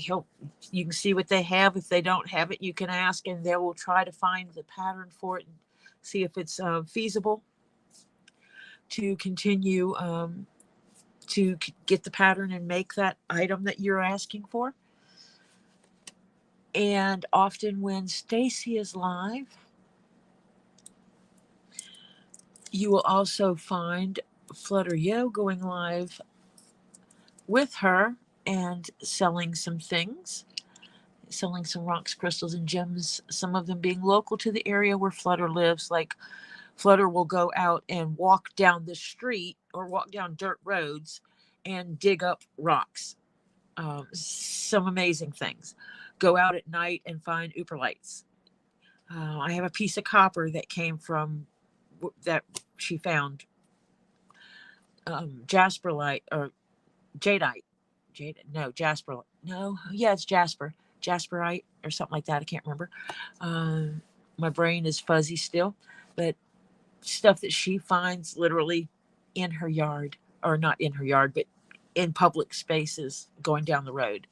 can see what they have. If they don't have it, you can ask, and they will try to find the pattern for it and see if it's feasible to continue to get the pattern and make that item that you're asking for. And often when Stacy is live, you will also find Flutter Yo going live with her and selling some things, selling some rocks, crystals, and gems, some of them being local to the area where Flutter lives. Like Flutter will go out and walk down the street or walk down dirt roads and dig up rocks. Some amazing things. Go out at night and find Uperlites. I have a piece of copper that came from that she found. Jasperite or jadeite. Jasper. No, yeah, it's Jasper. Jasperite or something like that. I can't remember. My brain is fuzzy still, but stuff that she finds literally in her yard, or not in her yard, but in public spaces going down the road.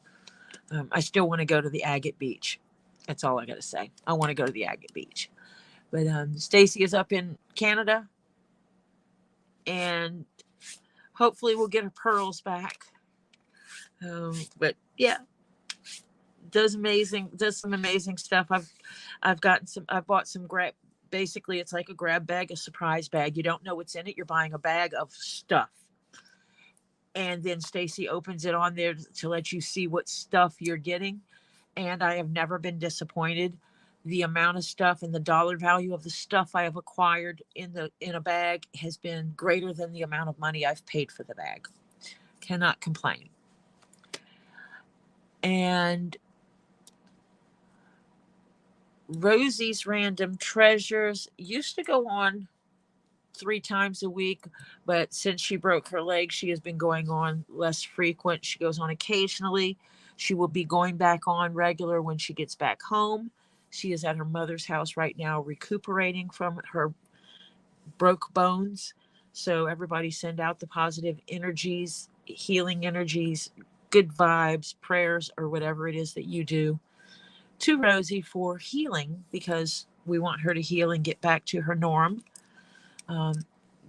I still want to go to the agate beach. That's all I got to say. I want to go to the agate beach. But Stacy is up in Canada, and hopefully we'll get her pearls back. But yeah, does some amazing stuff. I've bought some grab. Basically, it's like a grab bag, a surprise bag. You don't know what's in it. You're buying a bag of stuff, and then Stacy opens it on there to let you see what stuff you're getting. And I have never been disappointed. The amount of stuff and the dollar value of the stuff I have acquired in a bag has been greater than the amount of money I've paid for the bag. Cannot complain. And Rosie's Random Treasures used to go on 3 times a week, but since she broke her leg, she has been going on less frequent. She goes on occasionally. She will be going back on regular when she gets back home. She is at her mother's house right now recuperating from her broke bones. So everybody send out the positive energies, healing energies, good vibes, prayers, or whatever it is that you do to Rosie for healing, because we want her to heal and get back to her norm.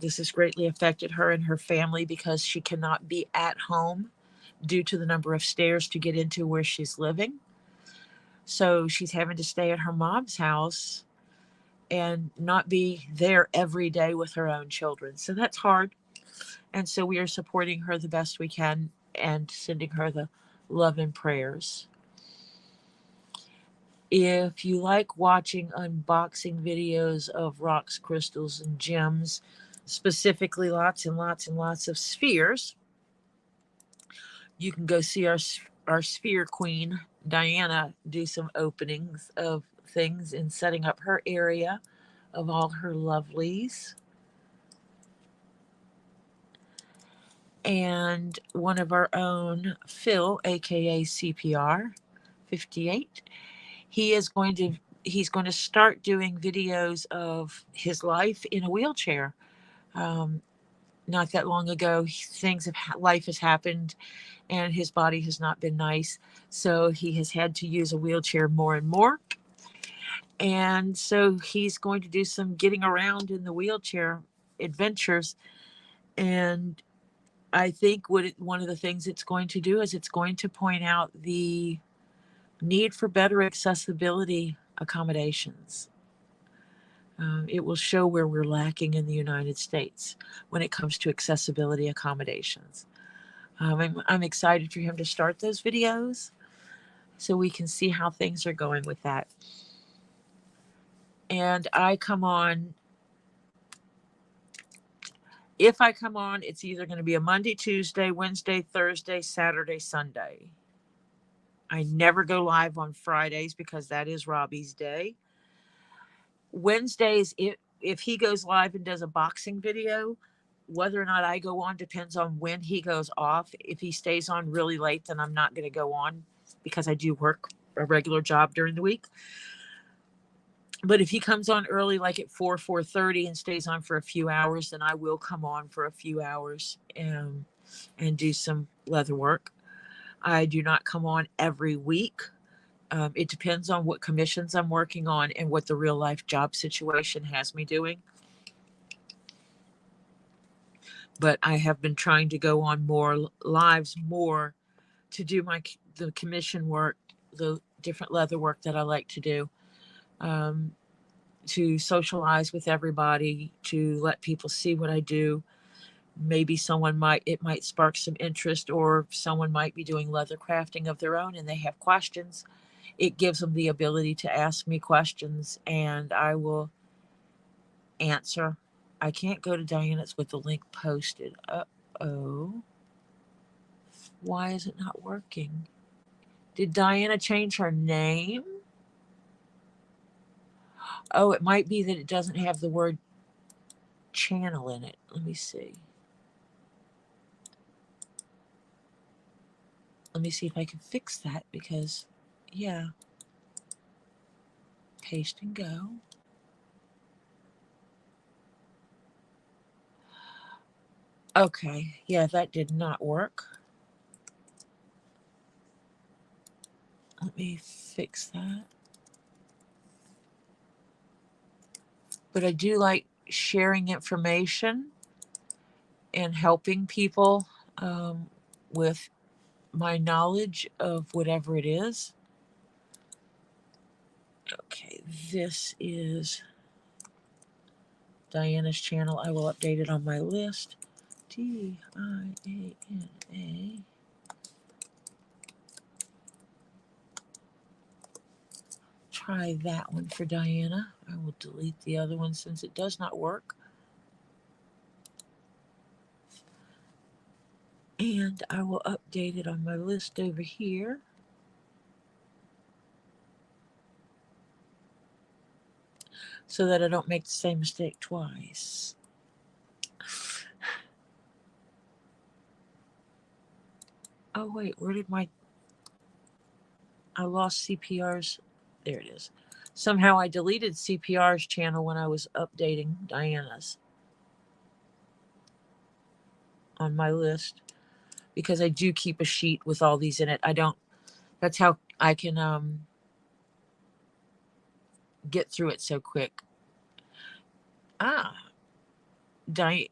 This has greatly affected her and her family because she cannot be at home due to the number of stairs to get into where she's living. So she's having to stay at her mom's house and not be there every day with her own children. So that's hard. And so we are supporting her the best we can and sending her the love and prayers. If you like watching unboxing videos of rocks, crystals, and gems, specifically lots and lots and lots of spheres, you can go see our sphere queen, Diana, do some openings of things and setting up her area of all her lovelies. And one of our own, Phil, aka CPR 58, he's going to start doing videos of his life in a wheelchair. Not that long ago, life has happened and his body has not been nice. So he has had to use a wheelchair more and more. And so he's going to do some getting around in the wheelchair adventures. And I think one of the things it's going to do is it's going to point out the need for better accessibility accommodations. It will show where we're lacking in the United States when it comes to accessibility accommodations. I'm excited for him to start those videos so we can see how things are going with that. And if I come on, it's either going to be a Monday, Tuesday, Wednesday, Thursday, Saturday, Sunday. I never go live on Fridays because that is Robbie's day. Wednesdays, if he goes live and does a boxing video, whether or not I go on depends on when he goes off. If he stays on really late, then I'm not going to go on because I do work a regular job during the week. But if he comes on early, like at 4:30 and stays on for a few hours, then I will come on for a few hours and do some leather work. I do not come on every week. It depends on what commissions I'm working on and what the real life job situation has me doing. But I have been trying to go on more lives, more to do the commission work, the different leather work that I like to do, to socialize with everybody, to let people see what I do. Maybe it might spark some interest, or someone might be doing leather crafting of their own and they have questions. It gives them the ability to ask me questions and I will answer. I can't go to Diana's with the link posted. Uh-oh. Why is it not working? Did Diana change her name? Oh, it might be that it doesn't have the word channel in it. Let me see. Let me see if I can fix that because, yeah. Paste and go. Okay, yeah, that did not work. Let me fix that. but I do like sharing information and helping people with my knowledge of whatever it is. Okay, this is Diana's channel. I will update it on my list. Diana. Try that one for Diana. I will delete the other one since it does not work. And I will update it on my list over here. So that I don't make the same mistake twice. Oh wait, where did I lost CPR's, there it is. Somehow I deleted CPR's channel when I was updating Diana's on my list, because I do keep a sheet with all these in it. That's how I can get through it so quick. And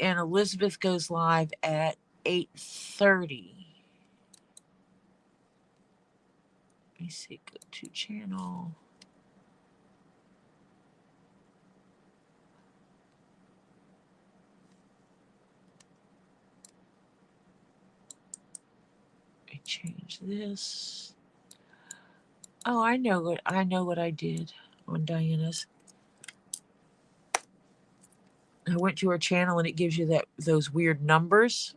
Elizabeth goes live at 8:30. Let me see, go to channel. I change this. Oh, I know what I did on Diana's. I went to her channel and it gives you those weird numbers.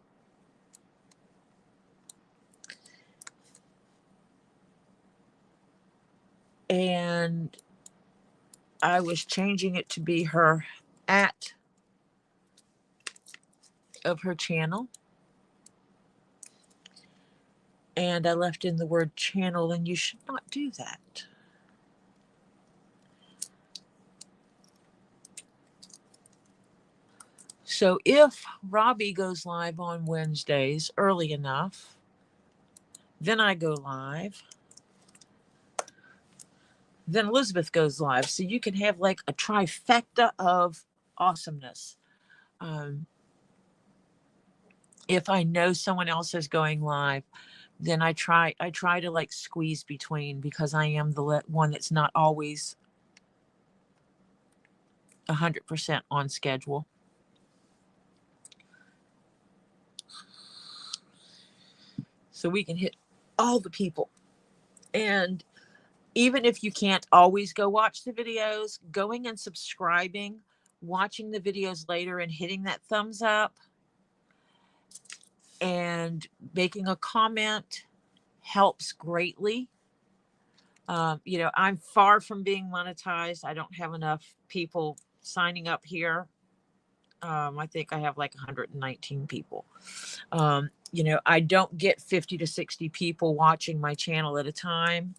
And I was changing it to be her @ of her channel. And I left in the word channel, and you should not do that. So if Robbie goes live on Wednesdays early enough, then I go live. Then Elizabeth goes live. So you can have like a trifecta of awesomeness. If I know someone else is going live, then I try to like squeeze between, because I am the one that's not always 100% on schedule. So we can hit all the people. And even if you can't always go watch the videos, going and subscribing, watching the videos later and hitting that thumbs up and making a comment helps greatly. I'm far from being monetized. I don't have enough people signing up here. I think I have like 119 people. I don't get 50 to 60 people watching my channel at a time.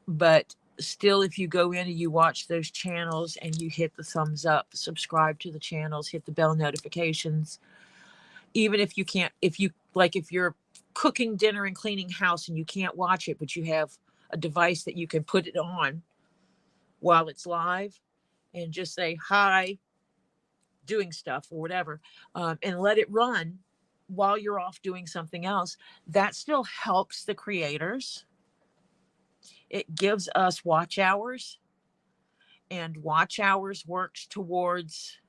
But still, if you go in and you watch those channels and you hit the thumbs up, subscribe to the channels, hit the bell notifications, even if you can't, if you're cooking dinner and cleaning house and you can't watch it, but you have a device that you can put it on while it's live and just say hi, doing stuff or whatever, and let it run while you're off doing something else, that still helps the creators. It gives us watch hours, and watch hours works towards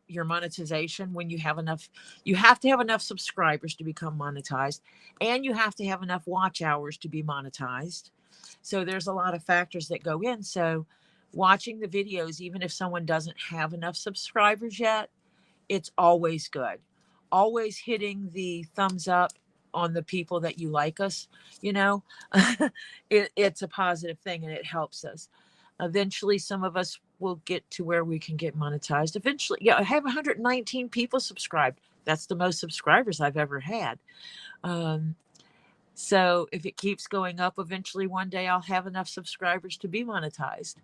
your monetization. When you have enough, you have to have enough subscribers to become monetized, and you have to have enough watch hours to be monetized. So there's a lot of factors that go in. So watching the videos, even if someone doesn't have enough subscribers yet, it's always good. Always hitting the thumbs up on the people that you like us, it's a positive thing, and it helps us. Eventually, some of us will get to where we can get monetized. Eventually, I have 119 people subscribed. That's the most subscribers I've ever had. So if it keeps going up, eventually one day I'll have enough subscribers to be monetized.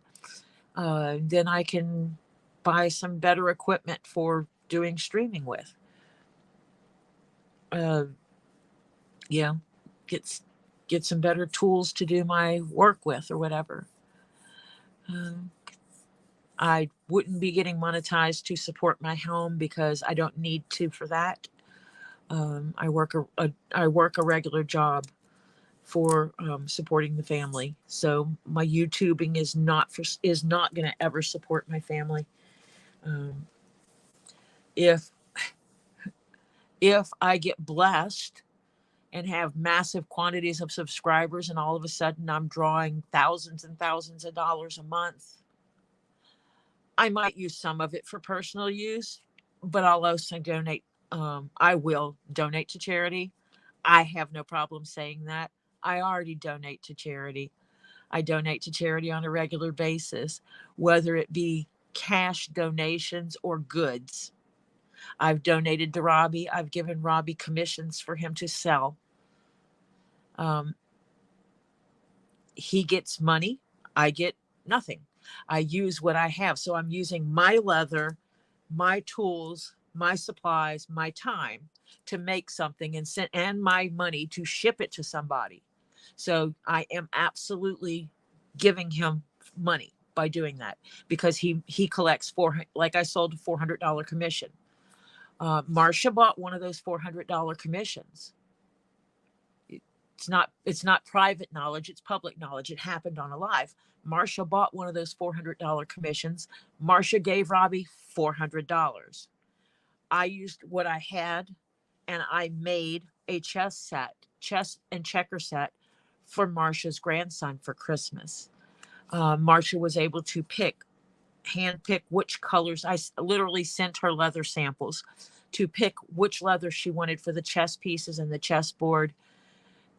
Then I can buy some better equipment for doing streaming with. Get some better tools to do my work with or whatever. I wouldn't be getting monetized to support my home because I don't need to for that. I work a regular job for supporting the family. So my YouTubing is not going to ever support my family. Um, if I get blessed and have massive quantities of subscribers, and all of a sudden I'm drawing thousands and thousands of dollars a month, I might use some of it for personal use, but I'll also donate. I will donate to charity. I have no problem saying that. I already donate to charity. I donate to charity on a regular basis, whether it be cash donations or goods. I've donated to Robbie. I've given Robbie commissions for him to sell. Um, he gets money. I get nothing. I use what I have. So I'm using my leather, my tools, my supplies, my time to make something and my money to ship it to somebody. So I am absolutely giving him money by doing that because he collects like I sold a $400 commission. Marcia bought one of those $400 commissions. It's not private knowledge, it's public knowledge. It happened on a live. Marcia bought one of those $400 commissions. Marcia gave Robbie $400. I used what I had and I made a chess and checker set for Marcia's grandson for Christmas. Marcia was able to hand pick which colors. I literally sent her leather samples to pick which leather she wanted for the chess pieces and the chessboard,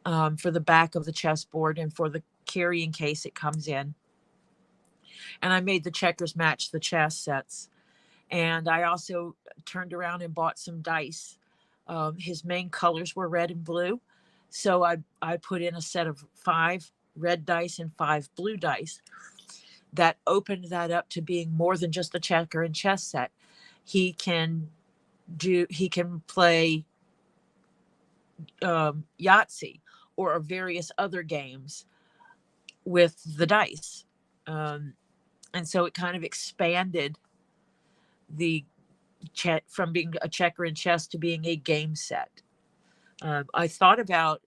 for the back of the chessboard, and for the carrying case it comes in. And I made the checkers match the chess sets. And I also turned around and bought some dice. His main colors were red and blue. So I put in a set of 5 red dice and 5 blue dice. That opened that up to being more than just a checker and chess set. He can play Yahtzee or various other games with the dice. And so it kind of expanded the from being a checker and chess to being a game set. I thought about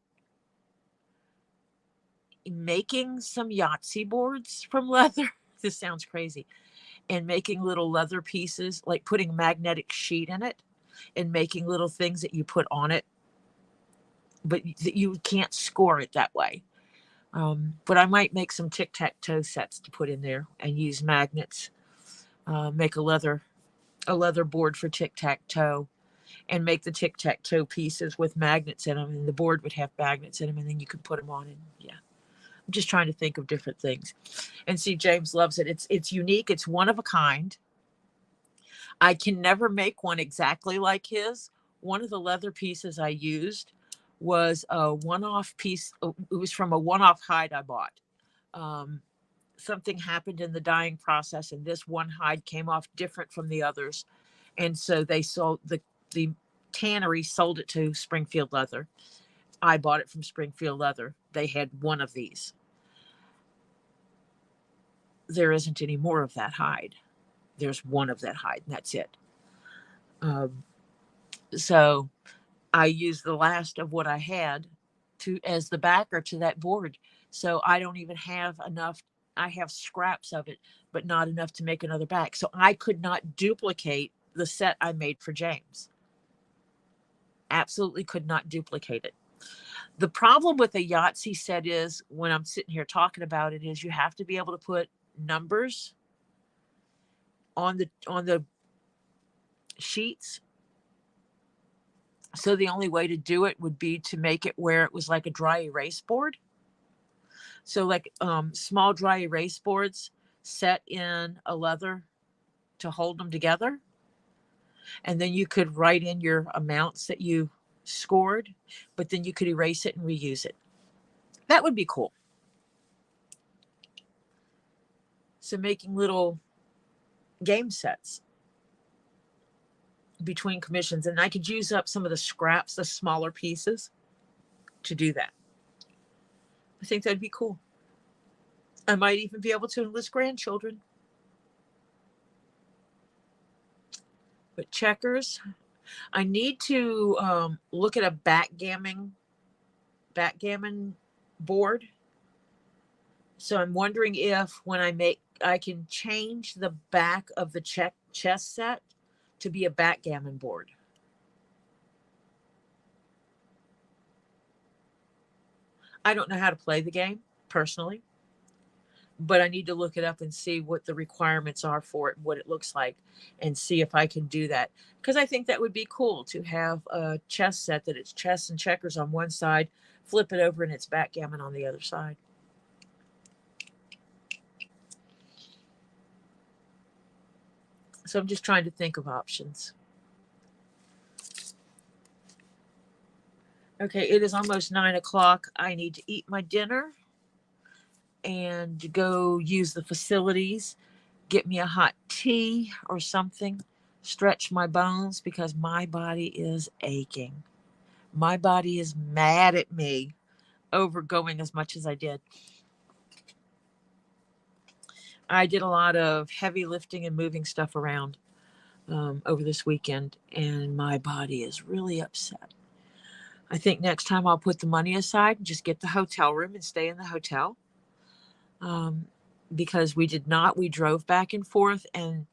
making some Yahtzee boards from leather. This sounds crazy. And making little leather pieces, like putting a magnetic sheet in it and making little things that you put on it, but you can't score it that way. But I might make some tic-tac-toe sets to put in there and use magnets. Make a leather board for tic-tac-toe and make the tic-tac-toe pieces with magnets in them, and the board would have magnets in them, and then you could put them on. And yeah, I'm just trying to think of different things. And see, James loves it. It's unique. It's one of a kind. I can never make one exactly like his. One of the leather pieces I used was a one-off piece. It was from a one-off hide I bought. Something happened in the dyeing process, and this one hide came off different from the others. And so they sold the tannery sold it to Springfield Leather. I bought it from Springfield Leather. They had one of these. There isn't any more of that hide. There's one of that hide, and that's it. So I used the last of what I had as the backer to that board. So I don't even have enough. I have scraps of it, but not enough to make another back. So I could not duplicate the set I made for James. Absolutely could not duplicate it. The problem with a Yahtzee set is, when I'm sitting here talking about it, is you have to be able to put numbers on the sheets. So the only way to do it would be to make it where it was like a dry erase board. So like small dry erase boards set in a leather to hold them together. And then you could write in your amounts that you scored, but then you could erase it and reuse it. That would be cool. So making little game sets between commissions, and I could use up some of the scraps, the smaller pieces, to do that. I think that'd be cool. I might even be able to enlist grandchildren. But checkers, I need to look at a backgammon board. So I'm wondering if when I can change the back of the chess set to be a backgammon board. I don't know how to play the game personally, but I need to look it up and see what the requirements are for it, what it looks like, and see if I can do that. Because I think that would be cool to have a chess set that it's chess and checkers on one side, flip it over and it's backgammon on the other side. So I'm just trying to think of options. Okay, it is almost 9 o'clock. I need to eat my dinner and go use the facilities, get me a hot tea or something, stretch my bones because my body is aching. My body is mad at me over going as much as I did. I did a lot of heavy lifting and moving stuff around over this weekend, and my body is really upset. I think next time I'll put the money aside and just get the hotel room and stay in the hotel. Because we drove back and forth, and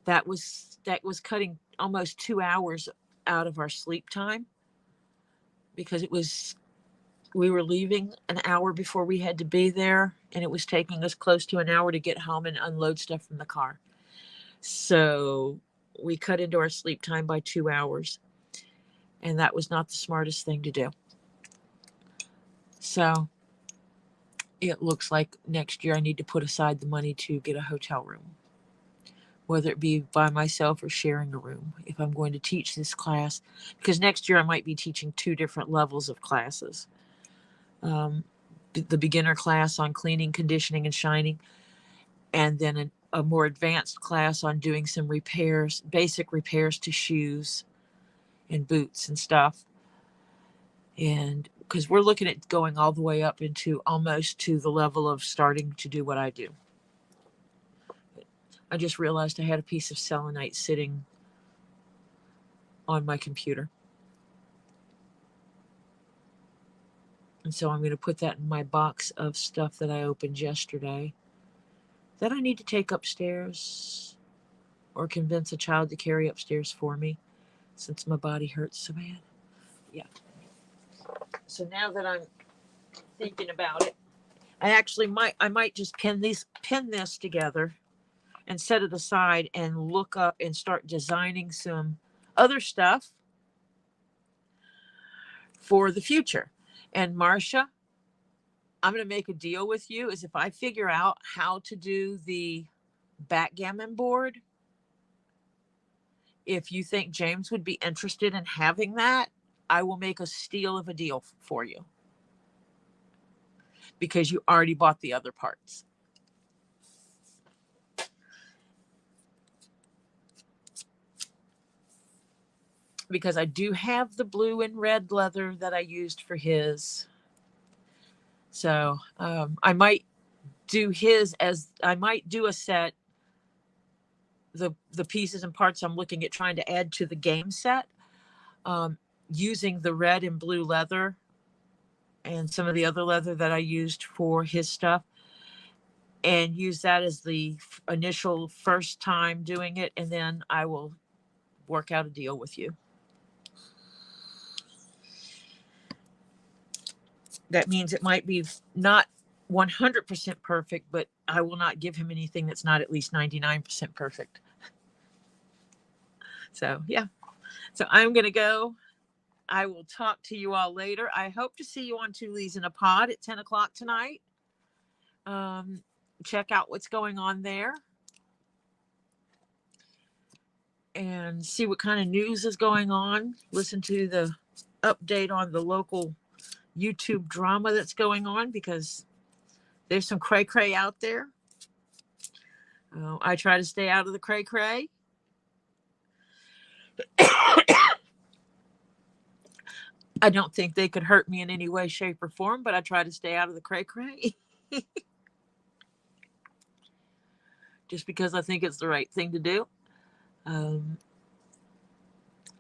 that was cutting almost 2 hours out of our sleep time, because we were leaving an hour before we had to be there, and it was taking us close to an hour to get home and unload stuff from the car. So we cut into our sleep time by 2 hours, and that was not the smartest thing to do. So it looks like next year I need to put aside the money to get a hotel room, whether it be by myself or sharing a room if I'm going to teach this class, because next year I might be teaching 2 different levels of classes. The beginner class on cleaning, conditioning, and shining, and then a more advanced class on doing some repairs, basic repairs to shoes and boots and stuff. And because we're looking at going all the way up into almost to the level of starting to do what I do. I just realized I had a piece of selenite sitting on my computer. And so I'm going to put that in my box of stuff that I opened yesterday that I need to take upstairs or convince a child to carry upstairs for me, since my body hurts so bad. Yeah. So now that I'm thinking about it, I might just pin this together and set it aside and look up and start designing some other stuff for the future. And Marcia, I'm going to make a deal with you, is if I figure out how to do the backgammon board, if you think James would be interested in having that, I will make a steal of a deal for you, because you already bought the other parts. Because I do have the blue and red leather that I used for his. So I might do a set, the pieces and parts I'm looking at trying to add to the game set, using the red and blue leather and some of the other leather that I used for his stuff, and use that as the initial first time doing it, and then I will work out a deal with you. That means it might be not 100% perfect, but I will not give him anything that's not at least 99% perfect. So, yeah. So I'm going to go. I will talk to you all later. I hope to see you on Two Lees in a Pod at 10 o'clock tonight. Check out what's going on there and see what kind of news is going on. Listen to the update on the local YouTube drama that's going on, because there's some cray-cray out there. I try to stay out of the cray-cray. I don't think they could hurt me in any way, shape, or form, but I try to stay out of the cray-cray. Just because I think it's the right thing to do.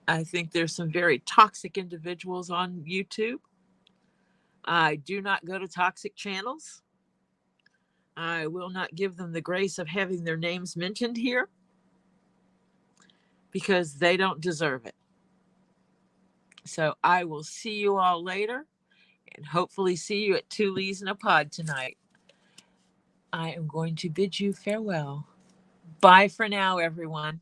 I think there's some very toxic individuals on YouTube. I do not go to toxic channels. I will not give them the grace of having their names mentioned here because they don't deserve it. So I will see you all later and hopefully see you at Two Lees in a Pod tonight. I am going to bid you farewell. Bye for now, everyone.